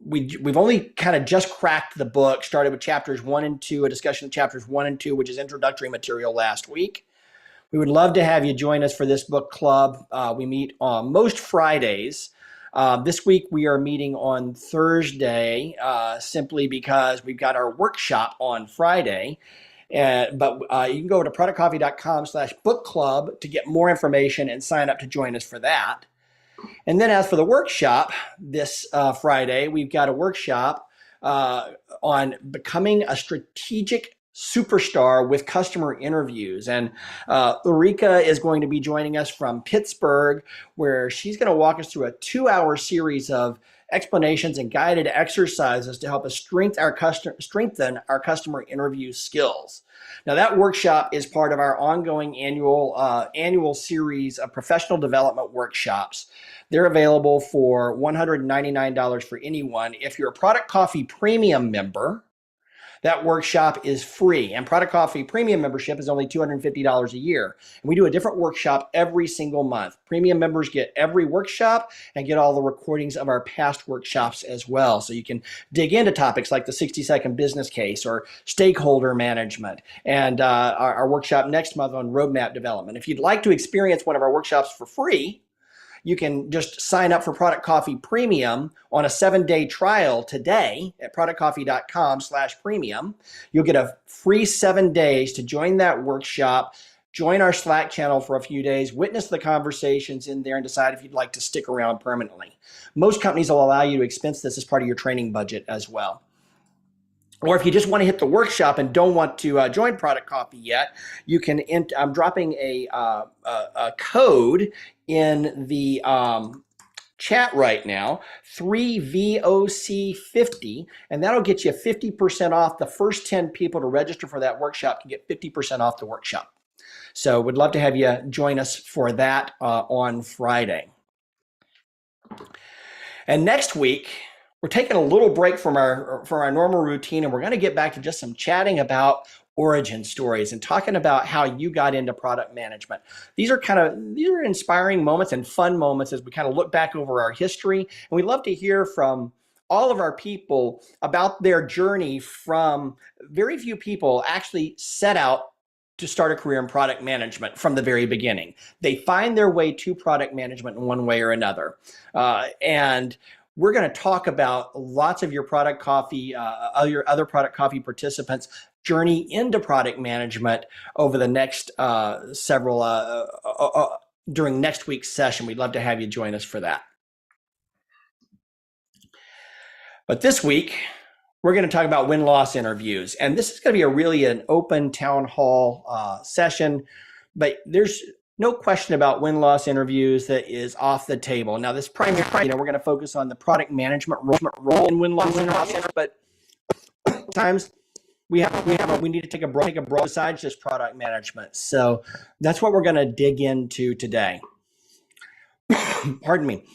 we've only kind of just cracked the book, started with chapters 1 and 2, a discussion of chapters 1 and 2, which is introductory material last week. We would love to have you join us for this book club. We meet on most Fridays. This week we are meeting on Thursday simply because we've got our workshop on Friday. But you can go to productcoffee.com/book club to get more information and sign up to join us for that. And then as for the workshop this Friday, we've got a workshop on becoming a strategic superstar with customer interviews. And Ulrika is going to be joining us from Pittsburgh, where she's going to walk us through a 2-hour series of explanations and guided exercises to help us strengthen our customer interview skills. Now, that workshop is part of our ongoing annual series of professional development workshops. They're available for $199 for anyone. If you're a Product Coffee Premium member, that workshop is free, and Product Coffee Premium membership is only $250 a year. And we do a different workshop every single month. Premium members get every workshop and get all the recordings of our past workshops as well. So you can dig into topics like the 60-second business case or stakeholder management, and our workshop next month on roadmap development. If you'd like to experience one of our workshops for free, you can just sign up for Product Coffee Premium on a 7-day trial today at productcoffee.com/premium. You'll get a free 7 days to join that workshop, join our Slack channel for a few days, witness the conversations in there, and decide if you'd like to stick around permanently. Most companies will allow you to expense this as part of your training budget as well. Or if you just want to hit the workshop and don't want to join Product Coffee yet, you can. I'm dropping a code in the chat right now, 3VOC50, and that'll get you 50% off. The first 10 people to register for that workshop can get 50% off the workshop. So we'd love to have you join us for that on Friday. And next week, we're taking a little break from our normal routine, and we're going to get back to just some chatting about origin stories and talking about how you got into product management. These are inspiring moments and fun moments as we kind of look back over our history, and we'd love to hear from all of our people about their journey. From very few people actually set out to start a career in product management from the very beginning. They find their way to product management in one way or another, and we're going to talk about lots of your Product Coffee, your other Product Coffee participants' journey into product management over the next during next week's session. We'd love to have you join us for that. But this week, we're going to talk about win-loss interviews. And this is going to be an open town hall session, but there's no question about win-loss interviews that is off the table. Now, this we're going to focus on the product management role in win-loss interviews, but sometimes we need to take a broad besides just product management. So that's what we're going to dig into today. Pardon me.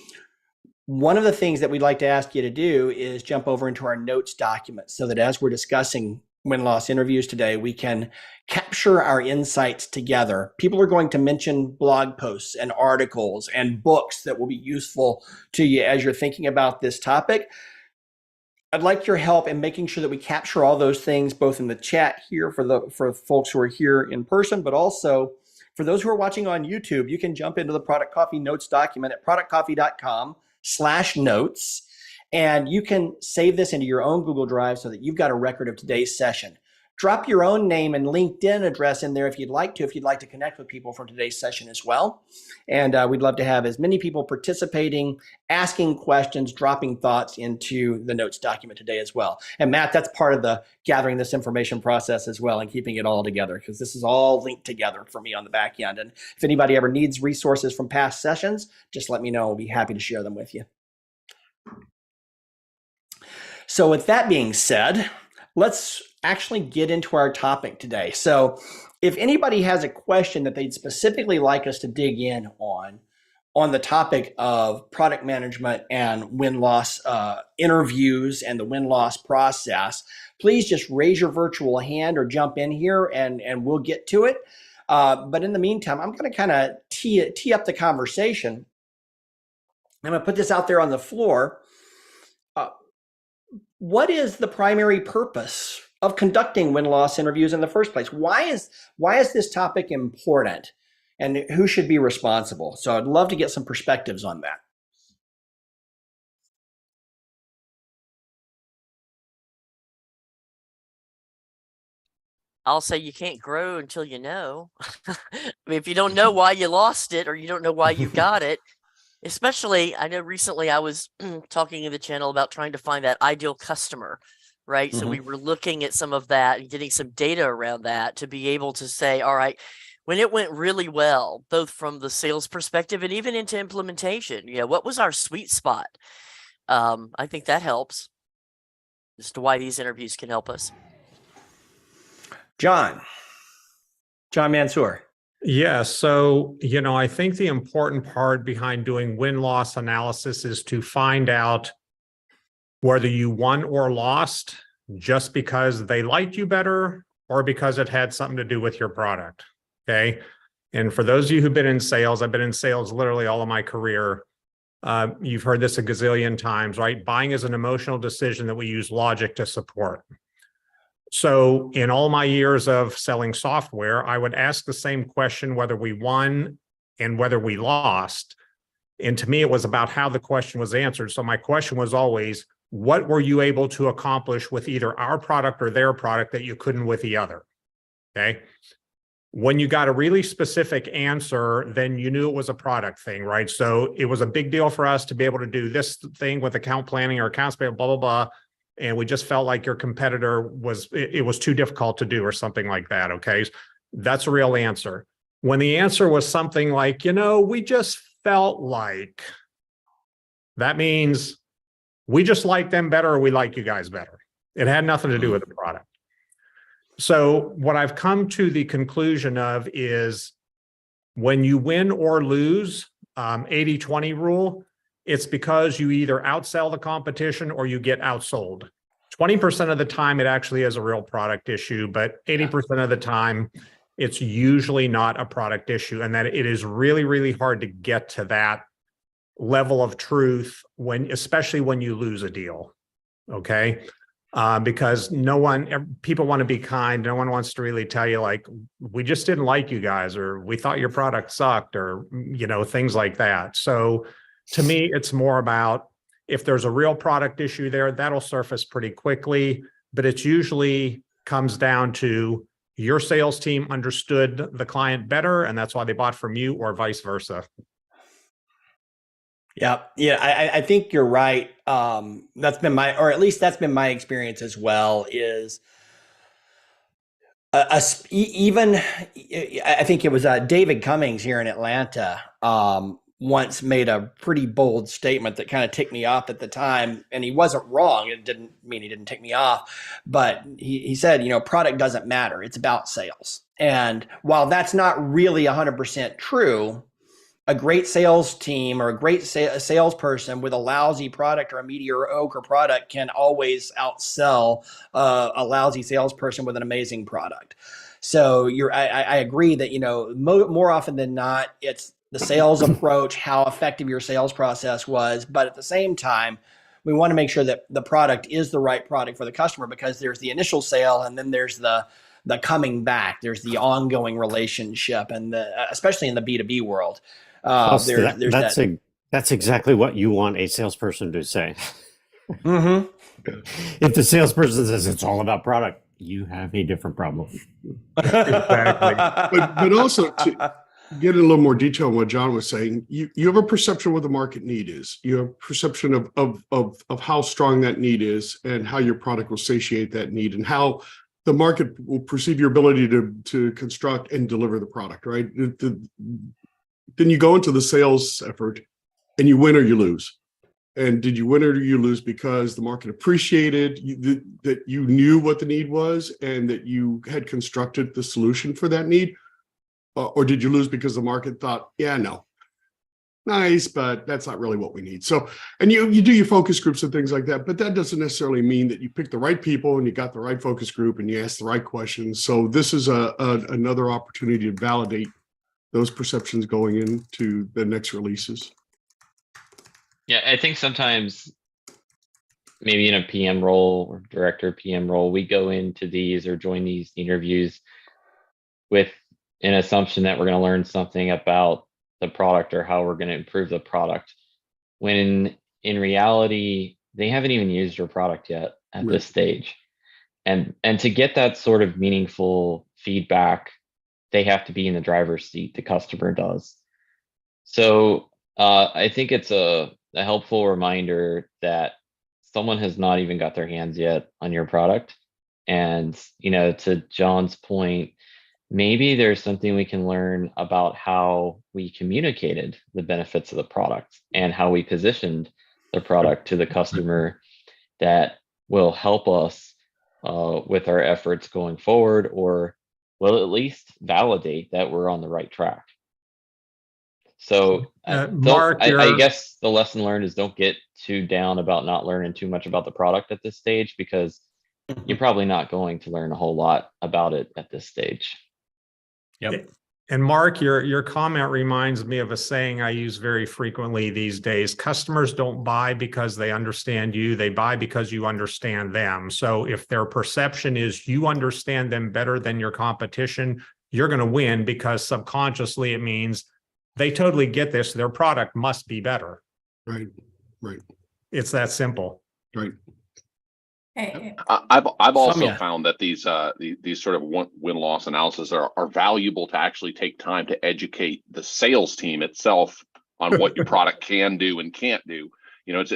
One of the things that we'd like to ask you to do is jump over into our notes document so that as we're discussing win-loss interviews today, we can capture our insights together. People are going to mention blog posts and articles and books that will be useful to you as you're thinking about this topic. I'd like your help in making sure that we capture all those things, both in the chat here for folks who are here in person, but also for those who are watching on YouTube. You can jump into the Product Coffee notes document at productcoffee.com/notes. And you can save this into your own Google Drive so that you've got a record of today's session. Drop your own name and LinkedIn address in there if you'd like to connect with people from today's session as well. And we'd love to have as many people participating, asking questions, dropping thoughts into the notes document today as well. And Matt, that's part of the gathering this information process as well and keeping it all together, because this is all linked together for me on the back end. And if anybody ever needs resources from past sessions, just let me know. I'll be happy to share them with you. So with that being said, let's actually get into our topic today. So if anybody has a question that they'd specifically like us to dig in on the topic of product management and win-loss interviews and the win-loss process, please just raise your virtual hand or jump in here and we'll get to it. But in the meantime, I'm going to kind of tee up the conversation. I'm going to put this out there on the floor. What is the primary purpose of conducting win-loss interviews in the first place? Why is this topic important, and who should be responsible? So I'd love to get some perspectives on that. I'll say you can't grow until you know. I mean, if you don't know why you lost it or you don't know why you got it, especially, I know recently I was talking in the channel about trying to find that ideal customer, right? So we were looking at some of that and getting some data around that to be able to say, all right, when it went really well, both from the sales perspective and even into implementation, what was our sweet spot? I think that helps as to why these interviews can help us. John Mansour. Yeah, so, I think the important part behind doing win-loss analysis is to find out whether you won or lost just because they liked you better or because it had something to do with your product, okay? And for those of you who've been in sales, I've been in sales literally all of my career. You've heard this a gazillion times, right? Buying is an emotional decision that we use logic to support. So in all my years of selling software, I would ask the same question, whether we won and whether we lost. And to me, it was about how the question was answered. So my question was always, what were you able to accomplish with either our product or their product that you couldn't with the other? Okay. When you got a really specific answer, then you knew it was a product thing, right? So it was a big deal for us to be able to do this thing with account planning or accounts payable, blah, blah, blah. And we just felt like your competitor was too difficult to do or something like that, okay? That's a real answer. When the answer was something like, we just felt like, that means we just like them better or we like you guys better. It had nothing to do with the product. So what I've come to the conclusion of is when you win or lose, 80-20 rule, it's because you either outsell the competition or you get outsold. 20% of the time, it actually is a real product issue, but 80% of the time, it's usually not a product issue, and that it is really, really hard to get to that level of truth especially when you lose a deal, okay? Because people want to be kind. No one wants to really tell you like, we just didn't like you guys, or we thought your product sucked, or, things like that. So to me, it's more about if there's a real product issue there, that'll surface pretty quickly, but it usually comes down to your sales team understood the client better, and that's why they bought from you, or vice versa. Yeah, I think you're right. That's been my experience as well. Is even I think it was David Cummings here in Atlanta once made a pretty bold statement that kind of ticked me off at the time, and he wasn't wrong. It didn't mean he didn't tick me off, but he said, product doesn't matter. It's about sales. And while that's not really 100% true, a great sales team or a great salesperson with a lousy product or a mediocre product can always outsell a lousy salesperson with an amazing product. So I agree that, more often than not, it's the sales approach, how effective your sales process was. But at the same time, we want to make sure that the product is the right product for the customer, because there's the initial sale and then there's the coming back. There's the ongoing relationship, and especially in the B2B world. That's exactly what you want a salesperson to say. Mm-hmm. If the salesperson says it's all about product, you have a different problem. Exactly. But also to get in a little more detail on what John was saying, you have a perception of what the market need is. You have a perception of how strong that need is and how your product will satiate that need and how the market will perceive your ability to construct and deliver the product, right? Then you go into the sales effort and you win or you lose. And did you win or you lose because the market appreciated that you knew what the need was and that you had constructed the solution for that need? Or did you lose because the market thought, yeah, no, nice, but that's not really what we need. So, and you do your focus groups and things like that, but that doesn't necessarily mean that you pick the right people and you got the right focus group and you ask the right questions. So this is another opportunity to validate those perceptions going into the next releases. Yeah, I think sometimes maybe in a PM role or director PM role, we go into these or join these interviews with an assumption that we're going to learn something about the product or how we're going to improve the product. When in reality, they haven't even used your product yet at this stage. And to get that sort of meaningful feedback, they have to be in the driver's seat, the customer does. So I think it's a helpful reminder that someone has not even got their hands yet on your product. And, you know, to John's point, maybe there's something we can learn about how we communicated the benefits of the product and how we positioned the product to the customer that will help us with our efforts going forward, or will at least validate that we're on the right track. So Mark, I guess the lesson learned is don't get too down about not learning too much about the product at this stage, because you're probably not going to learn a whole lot about it at this stage. Yep. And Mark, your comment reminds me of a saying I use very frequently these days. Customers don't buy because they understand you. They buy because you understand them. So if their perception is you understand them better than your competition, you're going to win, because subconsciously it means they totally get this. Their product must be better. Right. Right. It's that simple. Right. I've also Soumya. found that these sort of win-loss analysis are valuable to actually take time to educate the sales team itself on what your product can do and can't do. You know, it's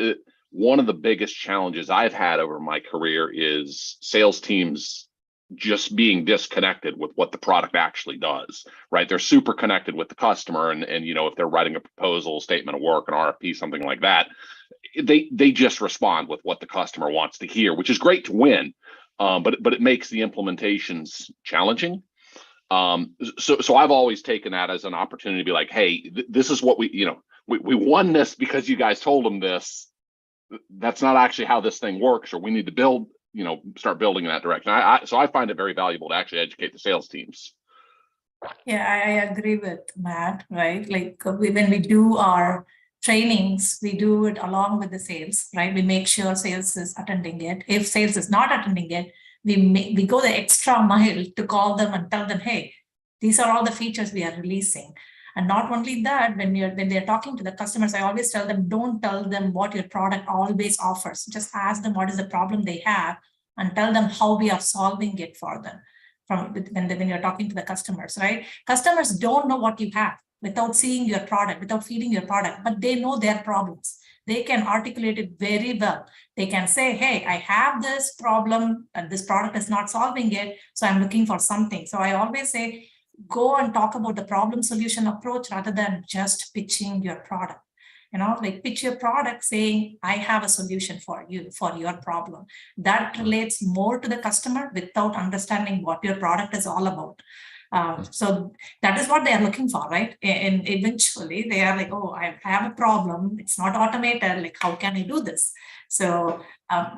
one of the biggest challenges I've had over my career is sales teams just being disconnected with what the product actually does, right? They're super connected with the customer, and you know, if they're writing a proposal, statement of work, an RFP, something like that, they just respond with what the customer wants to hear, which is great to win, but it makes the implementations challenging. So I've always taken that as an opportunity to be like, hey, this is what we won this because you guys told them this. That's not actually how this thing works, or we need to start building in that direction. So I find it very valuable to actually educate the sales teams. Yeah, I agree with Matt, right? Like when we do our trainings, we do it along with the sales, right? We make sure sales is attending it. If sales is not attending it, we go the extra mile to call them and tell them, hey, these are all the features we are releasing. And not only that, when they're talking to the customers, I always tell them, don't tell them what your product always offers. Just ask them what is the problem they have and tell them how we are solving it for them. When you're talking to the customers, right? Customers don't know what you have without seeing your product, without feeding your product, but they know their problems. They can articulate it very well. They can say, hey, I have this problem and this product is not solving it, so I'm looking for something. So I always say, go and talk about the problem solution approach rather than just pitching your product. You know, like pitch your product saying, I have a solution for you, for your problem. That relates more to the customer without understanding what your product is all about. So that is what they are looking for, right? And eventually they are like, oh, I have a problem. It's not automated. Like, how can I do this? So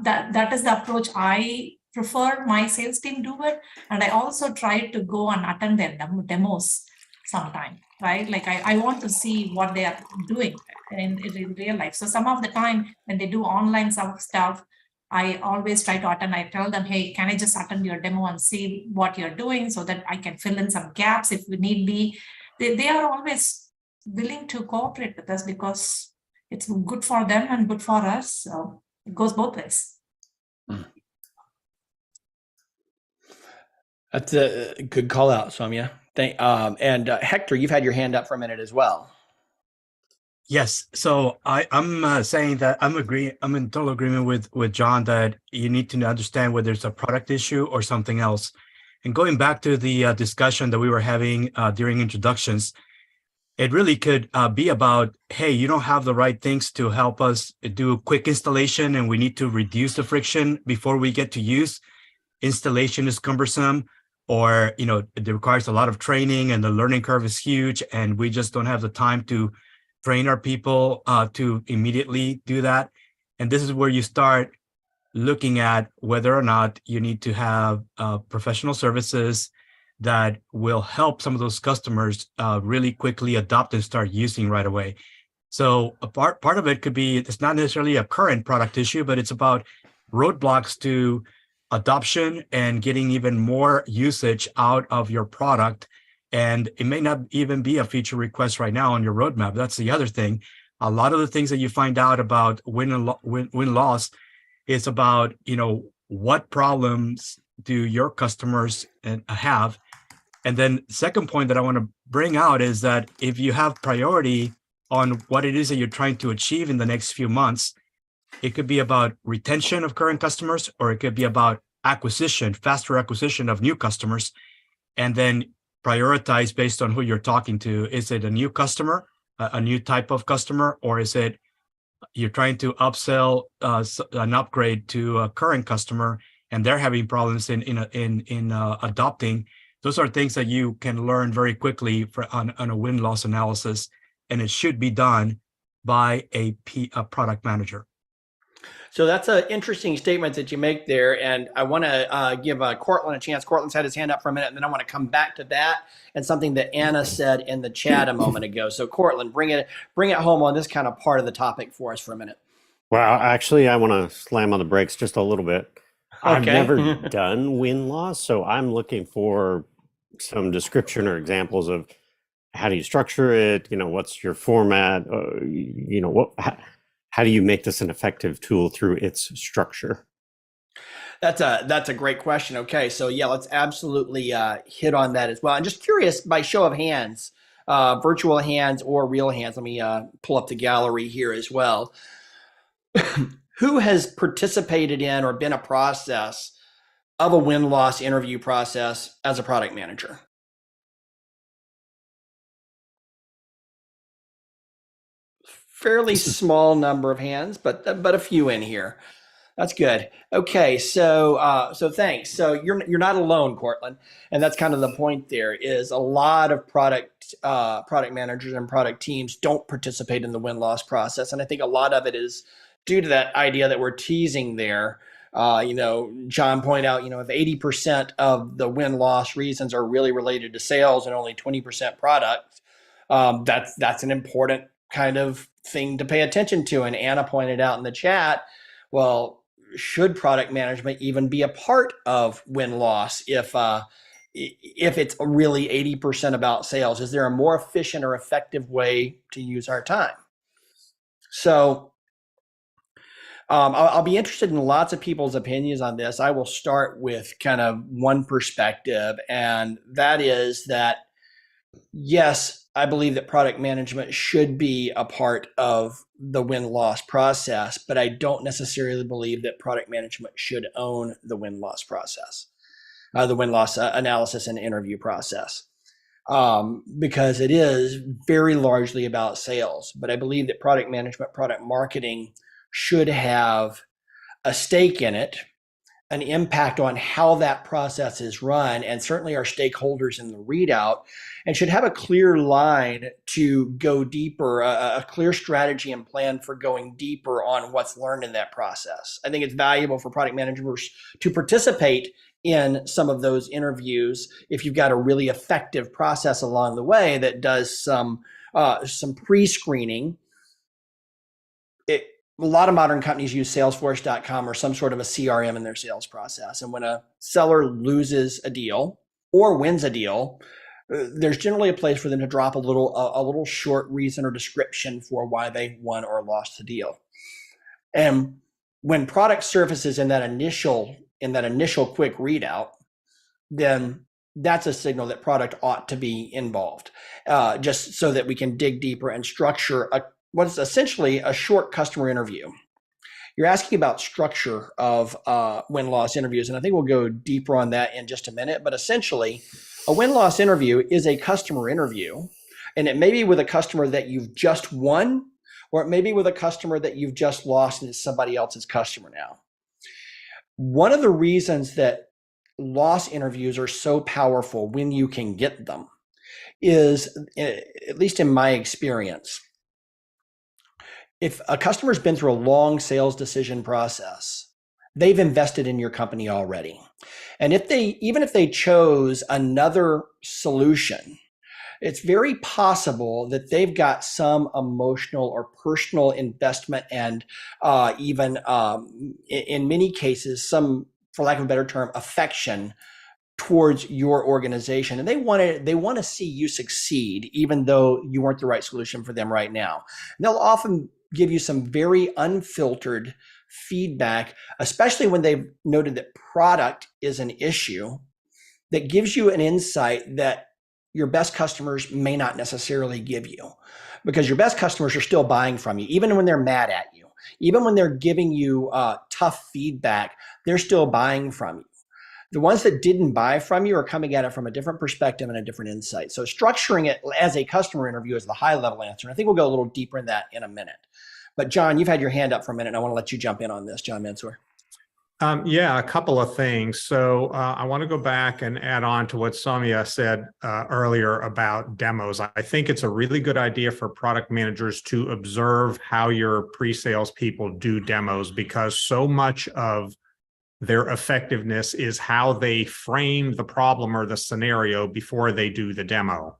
that is the approach I prefer my sales team do it. And I also try to go and attend their demos sometime, right? Like I want to see what they are doing in real life. So some of the time when they do online stuff, I always try to attend. I tell them, hey, can I just attend your demo and see what you're doing so that I can fill in some gaps if we need be. They are always willing to cooperate with us because it's good for them and good for us. So it goes both ways. That's a good call out, Soumya. And Hector, you've had your hand up for a minute as well. Yes. So I'm saying that I'm in total agreement with John that you need to understand whether it's a product issue or something else. And going back to the discussion that we were having during introductions, it really could be about, hey, you don't have the right things to help us do a quick installation, and we need to reduce the friction before we get to use. Installation is cumbersome, or it requires a lot of training, and the learning curve is huge, and we just don't have the time to train our people to immediately do that. And this is where you start looking at whether or not you need to have professional services that will help some of those customers really quickly adopt and start using right away. So a part of it could be, it's not necessarily a current product issue, but it's about roadblocks to adoption and getting even more usage out of your product. And it may not even be a feature request right now on your roadmap. That's the other thing. A lot of the things that you find out about win-loss is about, what problems do your customers have? And then second point that I want to bring out is that if you have priority on what it is that you're trying to achieve in the next few months, it could be about retention of current customers, or it could be about faster acquisition of new customers, and then prioritize based on who you're talking to. Is it a new customer, a new type of customer, or is it you're trying to upsell an upgrade to a current customer and they're having problems in adopting? Those are things that you can learn very quickly on a win-loss analysis, and it should be done by a product manager. So that's an interesting statement that you make there, and I want to give Cortland a chance. Cortland's had his hand up for a minute, and then I want to come back to that and something that Anna said in the chat a moment ago. So Cortland, bring it home on this kind of part of the topic for us for a minute. Well, actually, I want to slam on the brakes just a little bit. I've Okay. never done win-loss, so I'm looking for some description or examples of how do you structure it? What's your format? How do you make this an effective tool through its structure? That's a great question. Okay, so yeah, let's absolutely hit on that as well. I'm just curious, by show of hands, virtual hands or real hands. Let me pull up the gallery here as well. Who has participated in or been a process of a win-loss interview process as a product manager? Fairly small number of hands, but a few in here. That's good. Okay, so thanks. So you're not alone, Cortland, and that's kind of the point. There is a lot of product managers and product teams don't participate in the win-loss process, and I think a lot of it is due to that idea that we're teasing there. John pointed out, if 80% of the win-loss reasons are really related to sales and only 20% product, that's an important kind of thing to pay attention to. And Anna pointed out in the chat, well, should product management even be a part of win-loss if it's really 80% about sales? Is there a more efficient or effective way to use our time? So I'll be interested in lots of people's opinions on this. I will start with kind of one perspective, and that is that, yes, I believe that product management should be a part of the win-loss process, but I don't necessarily believe that product management should own the win-loss process, the win-loss analysis and interview process, because it is very largely about sales. But I believe that product management, product marketing should have a stake in it, an impact on how that process is run, and certainly our stakeholders in the readout, and should have a clear line to go deeper, a clear strategy and plan for going deeper on what's learned in that process. I think it's valuable for product managers to participate in some of those interviews if you've got a really effective process along the way that does some pre-screening. A lot of modern companies use Salesforce.com or some sort of a CRM in their sales process. And when a seller loses a deal or wins a deal, there's generally a place for them to drop a little short reason or description for why they won or lost the deal. And when product surfaces in that initial quick readout, then that's a signal that product ought to be involved, just so that we can dig deeper and structure what's essentially a short customer interview. You're asking about structure of win-loss interviews, and I think we'll go deeper on that in just a minute. But essentially, a win-loss interview is a customer interview, and it may be with a customer that you've just won, or it may be with a customer that you've just lost and it's somebody else's customer now. One of the reasons that loss interviews are so powerful when you can get them is, at least in my experience, if a customer's been through a long sales decision process, they've invested in your company already. And even if they chose another solution, it's very possible that they've got some emotional or personal investment, and even in many cases, some, for lack of a better term, affection towards your organization, and they want to see you succeed, even though you weren't the right solution for them right now. And they'll often give you some very unfiltered feedback, especially when they've noted that product is an issue, that gives you an insight that your best customers may not necessarily give you, because your best customers are still buying from you, even when they're mad at you, even when they're giving you tough feedback, they're still buying from you. The ones that didn't buy from you are coming at it from a different perspective and a different insight. So structuring it as a customer interview is the high level answer. And I think we'll go a little deeper in that in a minute. But John, you've had your hand up for a minute, and I want to let you jump in on this, John Mansour. Yeah, a couple of things. So I want to go back and add on to what Soumya said earlier about demos. I think it's a really good idea for product managers to observe how your pre-sales people do demos, because so much of their effectiveness is how they frame the problem or the scenario before they do the demo.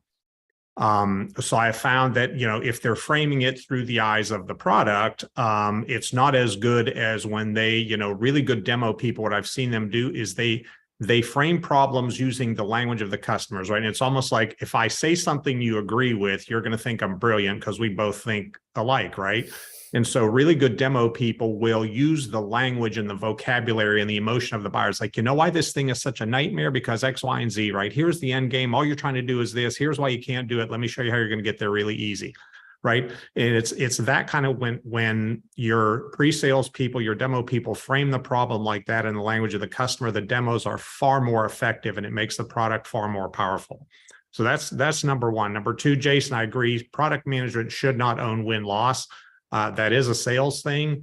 So I found that, if they're framing it through the eyes of the product, it's not as good as when they, really good demo people, what I've seen them do is they frame problems using the language of the customers, right? And it's almost like, if I say something you agree with, you're going to think I'm brilliant because we both think alike, right? And so really good demo people will use the language and the vocabulary and the emotion of the buyers. Like, why this thing is such a nightmare? Because X, Y, and Z, right? Here's the end game. All you're trying to do is this. Here's why you can't do it. Let me show you how you're going to get there really easy, right? And it's that kind of when your pre-sales people, your demo people frame the problem like that in the language of the customer, the demos are far more effective and it makes the product far more powerful. So that's number one. Number two, Jason, I agree. Product management should not own win-loss. That is a sales thing.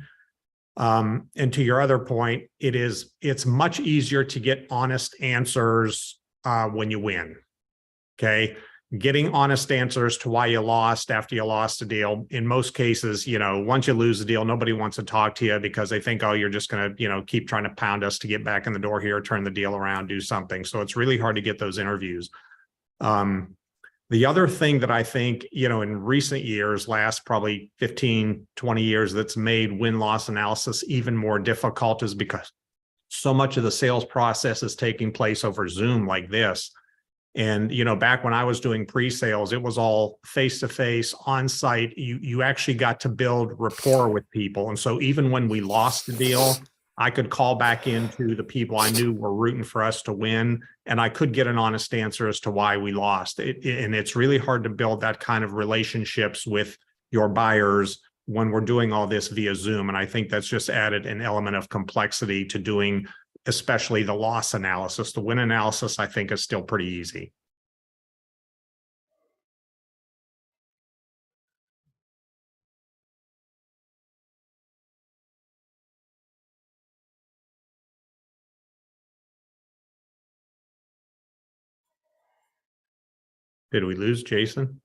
And to your other point, it's much easier to get honest answers when you win. Okay. Getting honest answers to why you lost after you lost a deal. In most cases, once you lose the deal, nobody wants to talk to you because they think, oh, you're just going to, keep trying to pound us to get back in the door here, turn the deal around, do something. So it's really hard to get those interviews. The other thing that I think, in recent years, last probably 15, 20 years, that's made win-loss analysis even more difficult is because so much of the sales process is taking place over Zoom like this. And, back when I was doing pre-sales, it was all face-to-face, on-site. You actually got to build rapport with people. And so even when we lost the deal, I could call back into the people I knew were rooting for us to win, and I could get an honest answer as to why we lost. And it's really hard to build that kind of relationships with your buyers when we're doing all this via Zoom. And I think that's just added an element of complexity to doing, especially the loss analysis. The win analysis, I think, is still pretty easy. Did we lose Jason?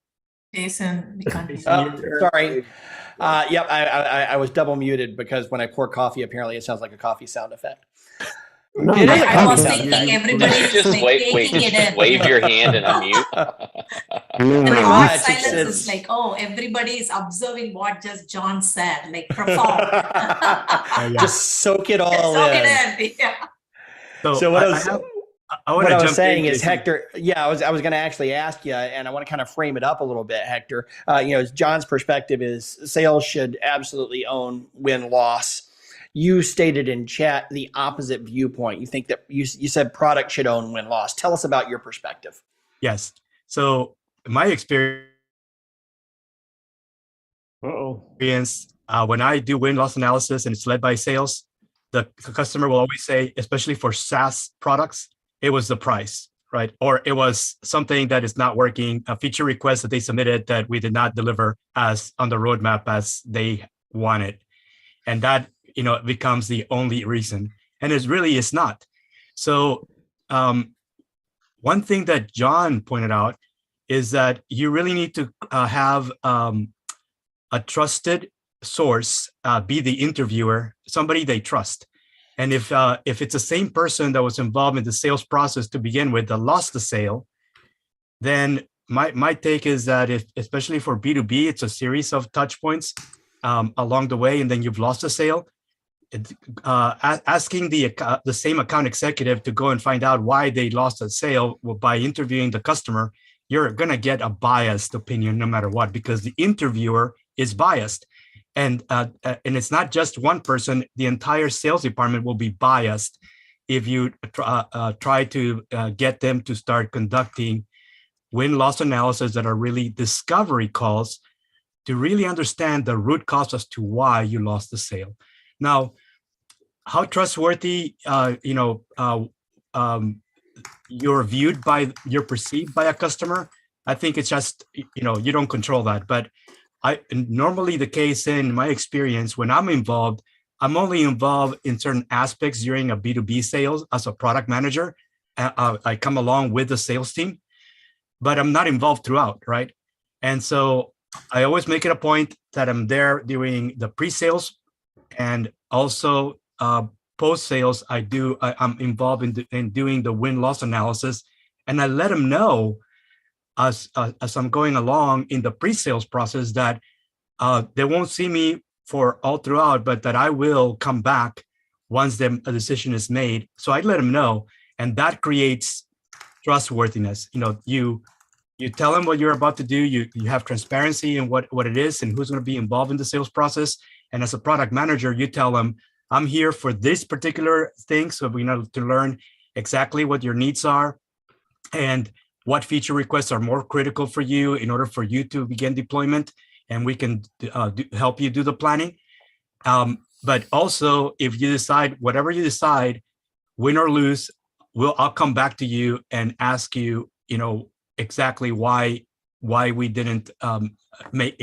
Jason, we can't hear you. Sorry. Yep, I was double muted because when I pour coffee, apparently it sounds like a coffee sound effect. No, It is a I was coffee sound thinking effect. everybody is Just like taking it in. wave your hand and unmute. And the No, hard it's- silence it's- is like, oh, everybody is observing what just John said, like profound. Just soak it all Soak in. it in. Yeah. So what I was, I what want I to was jump saying in, is, Jason. Hector, I was going to actually ask you, and I want to kind of frame it up a little bit, Hector. John's perspective is sales should absolutely own win-loss. you stated in chat the opposite viewpoint. You think that you said product should own win-loss. Tell us about your perspective. Yes. So my experience, when I do win-loss analysis and it's led by sales, the customer will always say, especially for SaaS products, it was the price, right? Or it was something that is not working, a feature request that they submitted that we did not deliver as on the roadmap as they wanted. And that, becomes the only reason. And it really is not. So one thing that John pointed out is that you really need to have a trusted source be the interviewer, somebody they trust. And if it's the same person that was involved in the sales process to begin with that lost the sale, then my take is that if, especially for B2B, it's a series of touch points along the way, and then you've lost the sale. Asking the same account executive to go and find out why they lost a sale by interviewing the customer, you're going to get a biased opinion no matter what, because the interviewer is biased. And it's not just one person, the entire sales department will be biased if you try to get them to start conducting win-loss analysis that are really discovery calls to really understand the root cause as to why you lost the sale. Now, how trustworthy, you're perceived by a customer, I think it's just, you don't control that. But normally the case in my experience, when I'm involved, I'm only involved in certain aspects during a B2B sales as a product manager. I come along with the sales team, but I'm not involved throughout, right? And so I always make it a point that I'm there during the pre-sales and also post-sales. I'm involved in doing the win-loss analysis, and I let them know as I'm going along in the pre-sales process that they won't see me for all throughout, but that I will come back once a decision is made. So I let them know, and that creates trustworthiness. You tell them what you're about to do. You have transparency in what it is and who's going to be involved in the sales process. And as a product manager, you tell them, I'm here for this particular thing. So we know to learn exactly what your needs are and what feature requests are more critical for you in order for you to begin deployment. And we can help you do the planning. But also, if you decide, whatever you decide, win or lose, I'll come back to you and ask you, exactly why we didn't make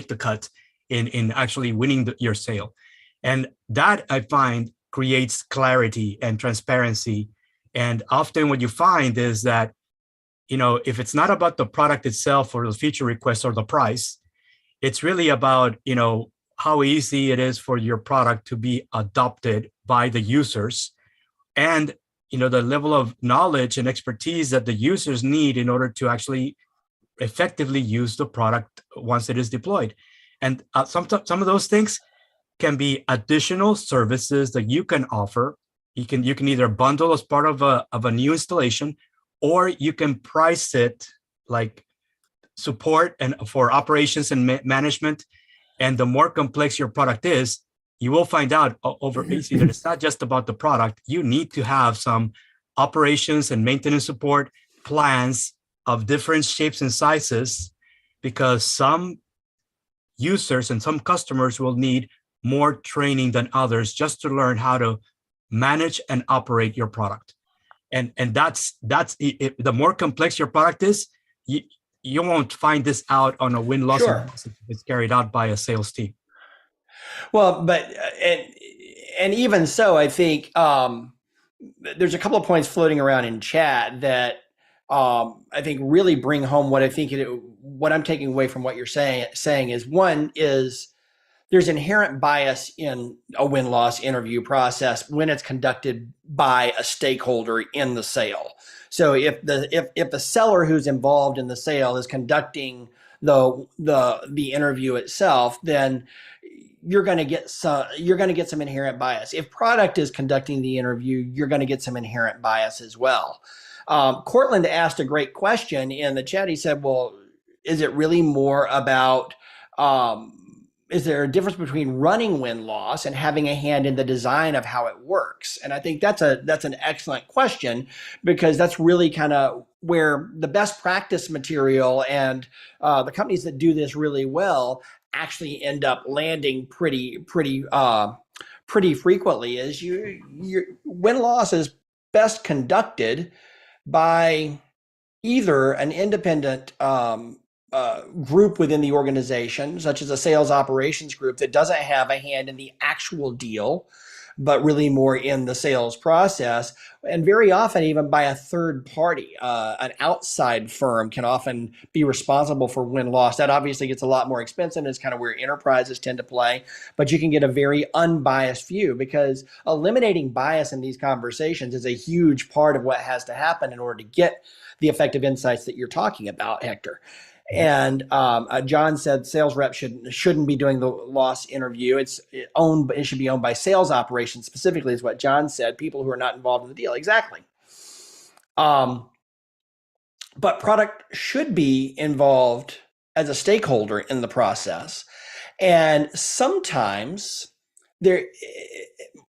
the cut in actually winning your sale. And that, I find, creates clarity and transparency. And often what you find is that, if it's not about the product itself or the feature request or the price, it's really about, how easy it is for your product to be adopted by the users, and the level of knowledge and expertise that the users need in order to actually effectively use the product once it is deployed. And some of those things can be additional services that you can offer. You can either bundle as part of a new installation, or you can price it like support and for operations and management. And the more complex your product is, you will find out over easy that it's not just about the product. You need to have some operations and maintenance support plans of different shapes and sizes, because some users and some customers will need more training than others just to learn how to manage and operate your product. And that's it. The more complex your product is, you won't find this out on a win-loss analysis. It's carried out by a sales team. Well, but and even so, I think there's a couple of points floating around in chat that I think really bring home what I think what I'm taking away from what you're saying is, one is there's inherent bias in a win-loss interview process when it's conducted by a stakeholder in the sale. So if the seller who's involved in the sale is conducting the interview itself, then you're going to get some inherent bias. If product is conducting the interview, you're going to get some inherent bias as well. Cortland asked a great question in the chat. He said, well, is it really more about is there a difference between running win-loss and having a hand in the design of how it works? And I think that's an excellent question, because that's really kind of where the best practice material and the companies that do this really well actually end up landing pretty frequently. Is your win-loss is best conducted by either an independent group within the organization, such as a sales operations group that doesn't have a hand in the actual deal, but really more in the sales process, and very often even by a third party. An outside firm can often be responsible for win-loss. That obviously gets a lot more expensive, and it's kind of where enterprises tend to play, but you can get a very unbiased view, because eliminating bias in these conversations is a huge part of what has to happen in order to get the effective insights that you're talking about, Hector. And John said sales reps shouldn't be doing the loss interview. It should be owned by sales operations specifically, is what John said. People who are not involved in the deal. Exactly. But product should be involved as a stakeholder in the process. And sometimes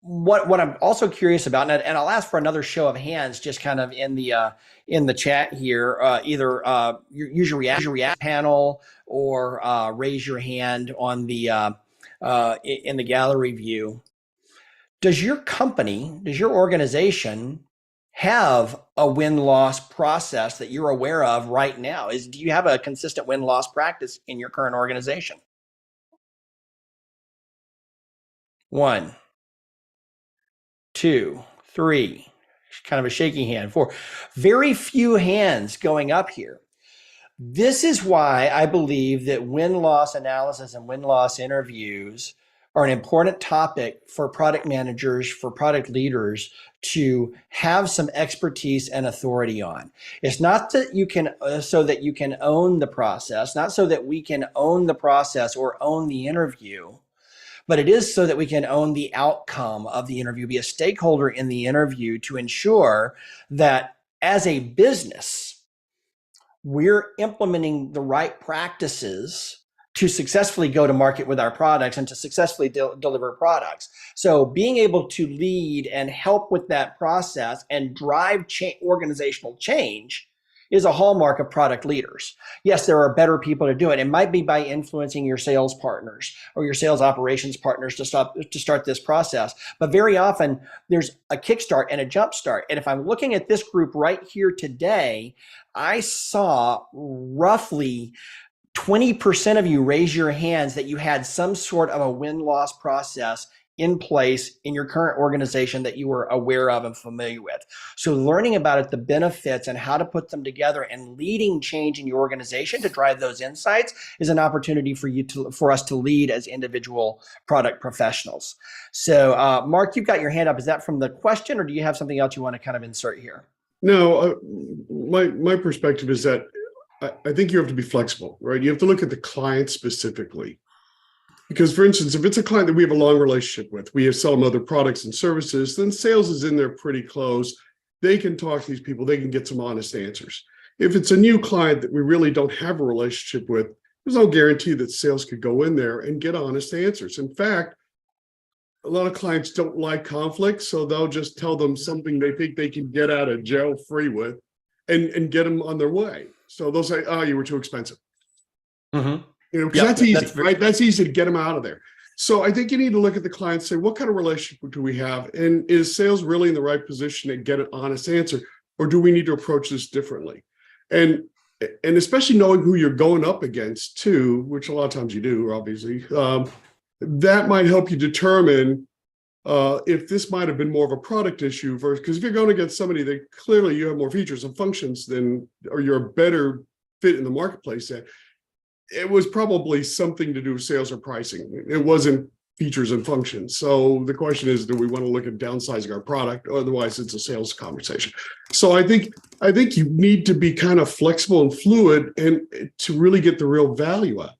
what I'm also curious about, and I'll ask for another show of hands, just kind of in the chat here, either use your react panel or raise your hand on the in the gallery view. Does your company, does your organization have a win-loss process that you're aware of right now? Do you have a consistent win-loss practice in your current organization? 1, 2, 3, kind of a shaky hand. 4, very few hands going up here. This is why I believe that win-loss analysis and win-loss interviews are an important topic for product managers, for product leaders to have some expertise and authority on. It's not that you can, so that you can own the process, not so that we can own the process or own the interview, but it is so that we can own the outcome of the interview, be a stakeholder in the interview to ensure that as a business, we're implementing the right practices to successfully go to market with our products and to successfully deliver products. So being able to lead and help with that process and drive organizational change is a hallmark of product leaders. Yes, there are better people to do it. It might be by influencing your sales partners or your sales operations partners to start this process. But very often there's a kickstart and a jump start. And if I'm looking at this group right here today, I saw roughly 20% of you raise your hands that you had some sort of a win-loss process in place in your current organization that you were aware of and familiar with. So learning about it, the benefits and how to put them together and leading change in your organization to drive those insights is an opportunity for us to lead as individual product professionals. So Mark, you've got your hand up. Is that from the question, or do you have something else you want to kind of insert here? No, my perspective is that I think you have to be flexible, right? You have to look at the client specifically. Because, for instance, if it's a client that we have a long relationship with, we have sell them other products and services, then sales is in there pretty close. They can talk to these people. They can get some honest answers. If it's a new client that we really don't have a relationship with, there's no guarantee that sales could go in there and get honest answers. In fact, a lot of clients don't like conflict, so they'll just tell them something they think they can get out of jail free with and get them on their way. So they'll say, oh, you were too expensive. Mm-hmm. You know, because that's easy, right? That's easy to get them out of there. So I think you need to look at the client and say, what kind of relationship do we have? And is sales really in the right position to get an honest answer? Or do we need to approach this differently? And especially knowing who you're going up against too, which a lot of times you do, obviously, that might help you determine if this might have been more of a product issue versus, because if you're going against somebody that clearly you have more features and functions than, or you're a better fit in the marketplace, it was probably something to do with sales or pricing. It wasn't features and functions. So the question is, do we want to look at downsizing our product? Otherwise, it's a sales conversation. So I think you need to be kind of flexible and fluid and to really get the real value out.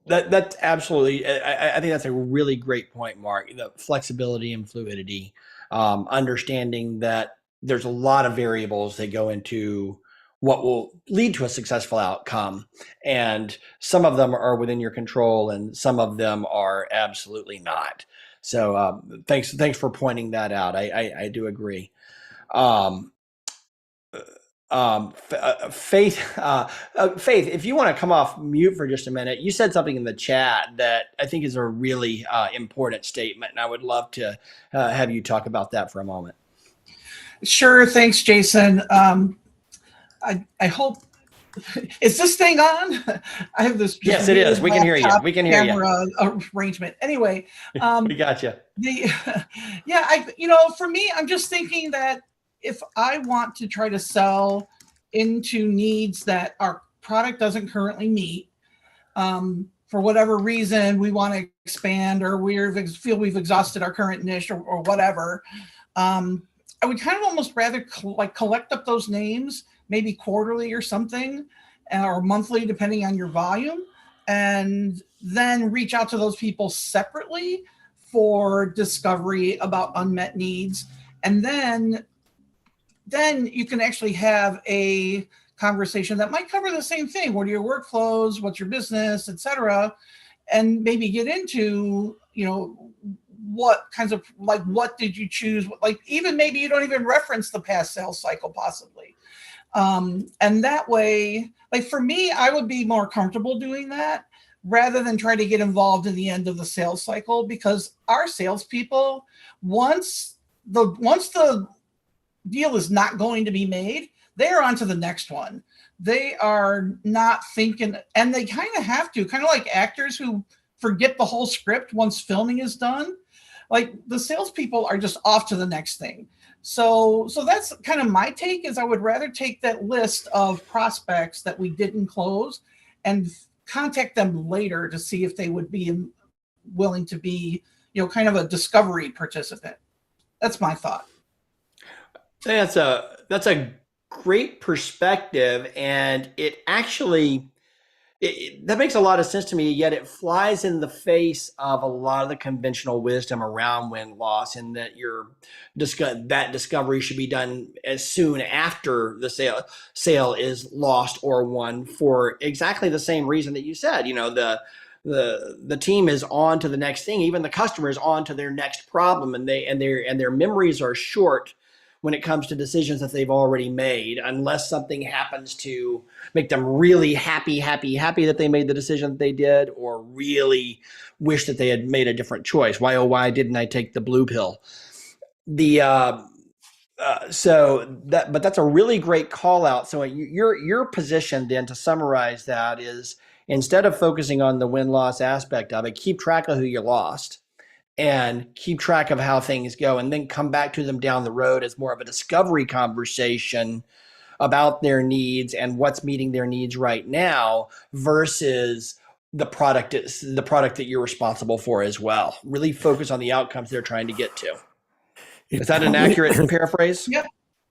That's absolutely, I think that's a really great point, Mark. The flexibility and fluidity, understanding that there's a lot of variables that go into what will lead to a successful outcome. And some of them are within your control and some of them are absolutely not. So thanks for pointing that out. I do agree. Um, Faith, Faith, if you want to come off mute for just a minute, you said something in the chat that I think is a really important statement, and I would love to have you talk about that for a moment. Sure. Thanks, Jason. I hope, is this thing on? I have this. Yes, it is. We can hear you. We can hear you. Camera arrangement. Anyway, we got you. For me, I'm just thinking that if I want to try to sell into needs that our product doesn't currently meet, for whatever reason, we want to expand or we feel we've exhausted our current niche or whatever, I would kind of almost rather collect up those names, maybe quarterly or something, or monthly, depending on your volume, and then reach out to those people separately for discovery about unmet needs. And then you can actually have a conversation that might cover the same thing. What are your workflows? What's your business, et cetera? And maybe get into, what kinds of, what did you choose? Even maybe you don't even reference the past sales cycle possibly. And that way, for me, I would be more comfortable doing that rather than try to get involved in the end of the sales cycle, because our salespeople, once the deal is not going to be made, they're on to the next one. They are not thinking, and they kind of have to, kind of like actors who forget the whole script once filming is done. The salespeople are just off to the next thing. So that's kind of my take, is I would rather take that list of prospects that we didn't close and contact them later to see if they would be willing to be, kind of a discovery participant. That's my thought. That's a great perspective, and it actually that makes a lot of sense to me, yet it flies in the face of a lot of the conventional wisdom around win-loss, and that that discovery should be done as soon after the sale is lost or won, for exactly the same reason that you said. The team is on to the next thing, even the customer is on to their next problem, and their memories are short when it comes to decisions that they've already made, unless something happens to make them really happy that they made the decision that they did, or really wish that they had made a different choice. Why didn't I take the blue pill? But that's a really great call out. So your position then, to summarize that, is instead of focusing on the win-loss aspect of it, keep track of who you lost and keep track of how things go, and then come back to them down the road as more of a discovery conversation about their needs and what's meeting their needs right now, versus the product that you're responsible for as well. Really focus on the outcomes they're trying to get to. Is that an accurate paraphrase?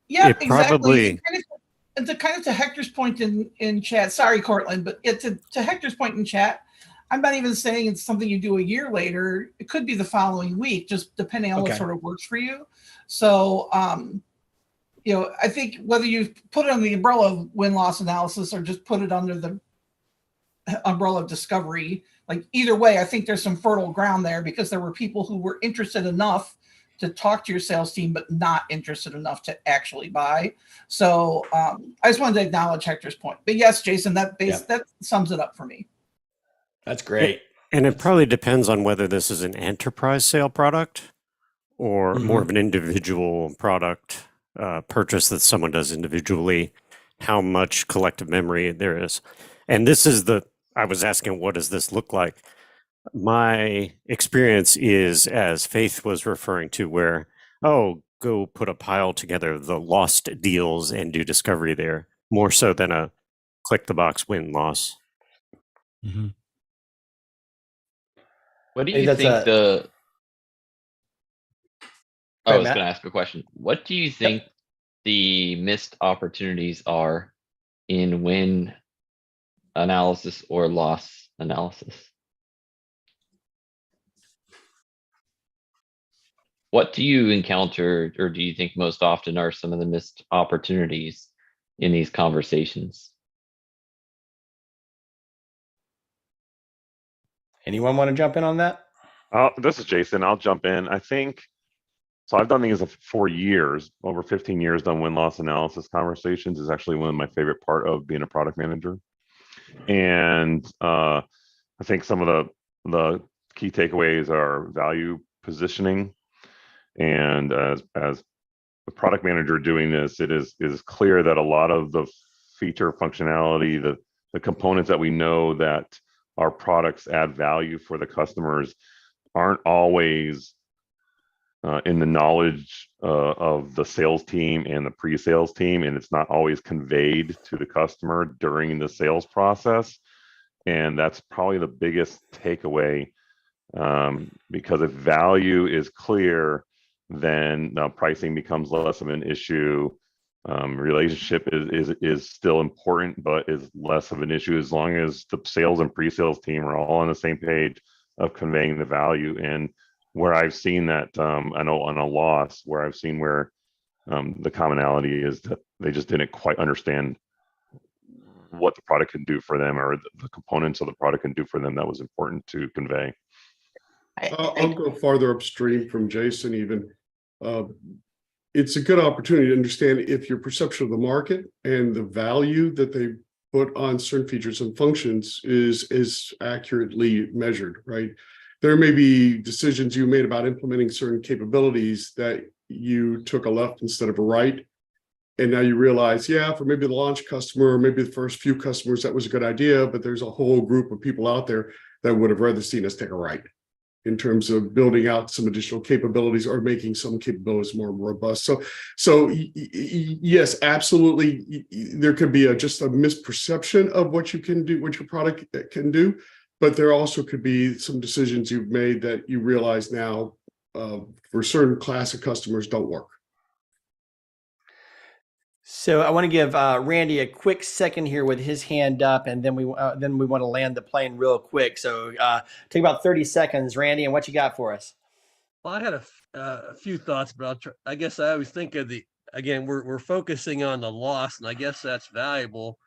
Yeah, exactly. To Hector's point in chat, sorry, Cortland, but to Hector's point in chat, I'm not even saying it's something you do a year later. It could be the following week, just depending on what sort of works for you. So, I think whether you put it under the umbrella of win-loss analysis or just put it under the umbrella of discovery, either way, I think there's some fertile ground there, because there were people who were interested enough to talk to your sales team, but not interested enough to actually buy. So I just wanted to acknowledge Hector's point. But yes, Jason, that sums it up for me. That's great. And it probably depends on whether this is an enterprise sale product or more of an individual product purchase that someone does individually, how much collective memory there is. And this is I was asking, what does this look like? My experience is, as Faith was referring to, where, go put a pile together of the lost deals and do discovery there, more so than a click the box win-loss. Mm-hmm. What do you think I was going to ask a question. What do you think the missed opportunities are in win analysis or loss analysis? What do you encounter, or do you think most often are some of the missed opportunities in these conversations. Anyone want to jump in on that? This is Jason. I'll jump in. I think so. I've done these for years, over 15 years. Done win-loss analysis conversations is actually one of my favorite part of being a product manager. And I think some of the key takeaways are value positioning. And as a product manager doing this, it is clear that a lot of the feature functionality, the components that we know that our products add value for the customers aren't always in the knowledge of the sales team and the pre-sales team, and it's not always conveyed to the customer during the sales process. And that's probably the biggest takeaway, because if value is clear, then pricing becomes less of an issue. Relationship is still important, but is less of an issue as long as the sales and pre-sales team are all on the same page of conveying the value. And where I've seen that, I know on a loss, where I've seen where the commonality is that they just didn't quite understand what the product can do for them, or the components of the product can do for them, that was important to convey. I'll go farther upstream from Jason even. It's a good opportunity to understand if your perception of the market and the value that they put on certain features and functions is accurately measured, right? There may be decisions you made about implementing certain capabilities that you took a left instead of a right. And now you realize, yeah, for maybe the launch customer, or maybe the first few customers, that was a good idea, but there's a whole group of people out there that would have rather seen us take a right in terms of building out some additional capabilities or making some capabilities more robust. So yes, absolutely. There could be just a misperception of what you can do, what your product can do, but there also could be some decisions you've made that you realize now for certain class of customers don't work. So I want to give Randy a quick second here with his hand up, and then we want to land the plane real quick. So take about 30 seconds, Randy, and what you got for us? Well, I had a few thoughts, but I guess I always think of again, we're focusing on the loss, and I guess that's valuable.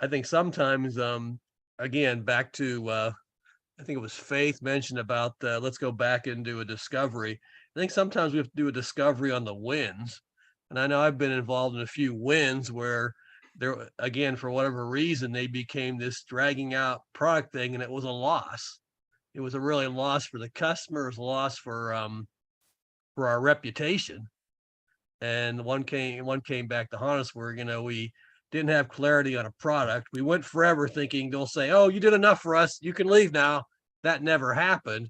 I think sometimes, again, back to, I think it was Faith mentioned about let's go back and do a discovery. I think sometimes we have to do a discovery on the wins. And I know I've been involved in a few wins where there, again, for whatever reason, they became this dragging out product thing, and it was a loss. It was a really loss for the customer, it was a loss for our reputation. And one came back to haunt us where, we didn't have clarity on a product. We went forever thinking they'll say, "Oh, you did enough for us, you can leave now." That never happened.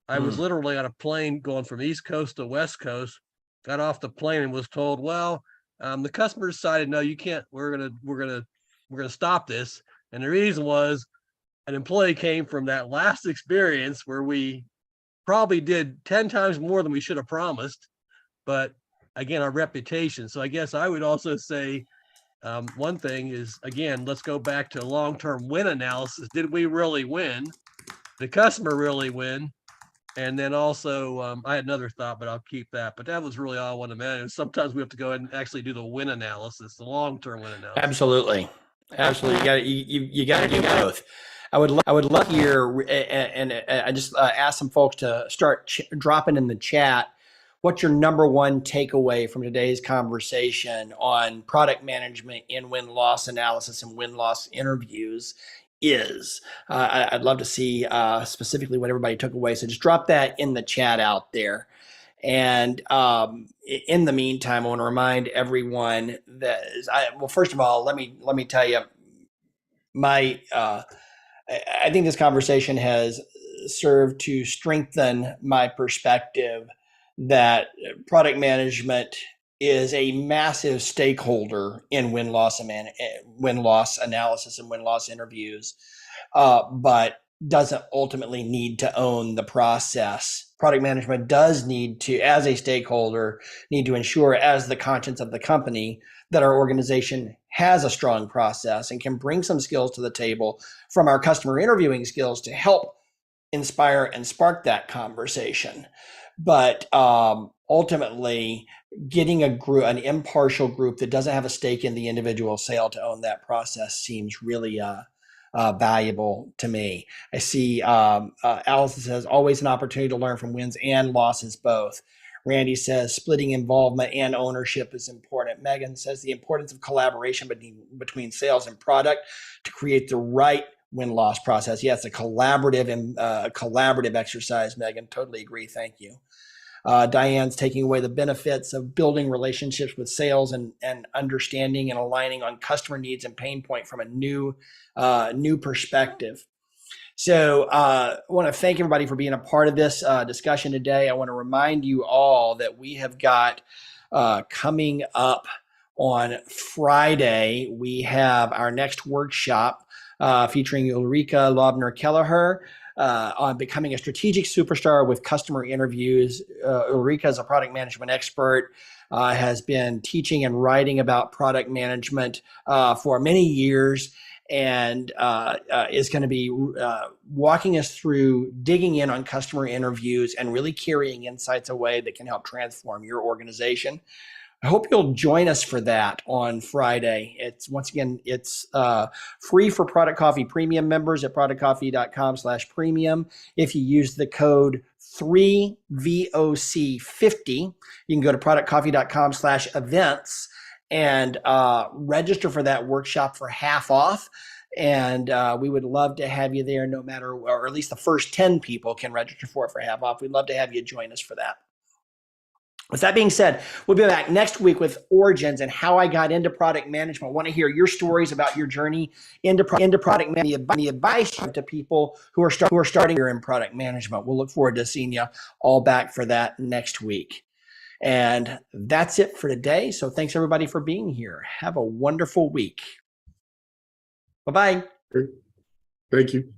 I was literally on a plane going from East Coast to West Coast, got off the plane and was told, well, the customer decided, no, you can't, we're gonna stop this. And the reason was an employee came from that last experience where we probably did 10 times more than we should have promised, but again, our reputation. So I guess I would also say one thing is, again, let's go back to long-term win analysis. Did we really win? The customer really win? And then also, I had another thought, but I'll keep that. But that was really all I wanted to mention. Sometimes we have to go ahead and actually do the win analysis, the long-term win analysis. Absolutely. You got to do both. I would love to hear, and I just ask some folks to start dropping in the chat. What's your number one takeaway from today's conversation on product management in win-loss analysis and win-loss interviews is? I'd love to see specifically what everybody took away. So just drop that in the chat out there. And in the meantime, I want to remind everyone that well, first of all, let me tell you, I think this conversation has served to strengthen my perspective that product management is a massive stakeholder in win-loss analysis and win-loss interviews, but doesn't ultimately need to own the process. Product management does need to, as a stakeholder, need to ensure, as the conscience of the company, that our organization has a strong process and can bring some skills to the table from our customer interviewing skills to help inspire and spark that conversation. but ultimately getting a group, an impartial group that doesn't have a stake in the individual sale to own that process seems really valuable to me. I see Allison says always an opportunity to learn from wins and losses both. Randy says splitting involvement and ownership is important. Megan says the importance of collaboration between sales and product to create the right win-loss process. Yeah, it's a collaborative exercise, Megan. Totally agree. Thank you. Diane's taking away the benefits of building relationships with sales and understanding and aligning on customer needs and pain point from a new perspective. So I want to thank everybody for being a part of this discussion today. I want to remind you all that we have got coming up on Friday, we have our next workshop featuring Ulrika Lobner-Kelleher on becoming a strategic superstar with customer interviews. Ulrika is a product management expert, has been teaching and writing about product management for many years, and is going to be walking us through digging in on customer interviews and really carrying insights away that can help transform your organization. I hope you'll join us for that on Friday. It's once again, it's free for Product Coffee Premium members at productcoffee.com/premium. If you use the code 3VOC50, you can go to productcoffee.com/events and register for that workshop for half off. And we would love to have you there no matter, or at least the first 10 people can register for it for half off. We'd love to have you join us for that. With that being said, we'll be back next week with origins and how I got into product management. I want to hear your stories about your journey into product management, the advice to people who are starting here in product management. We'll look forward to seeing you all back for that next week. And that's it for today. So thanks everybody for being here. Have a wonderful week. Bye-bye. Thank you.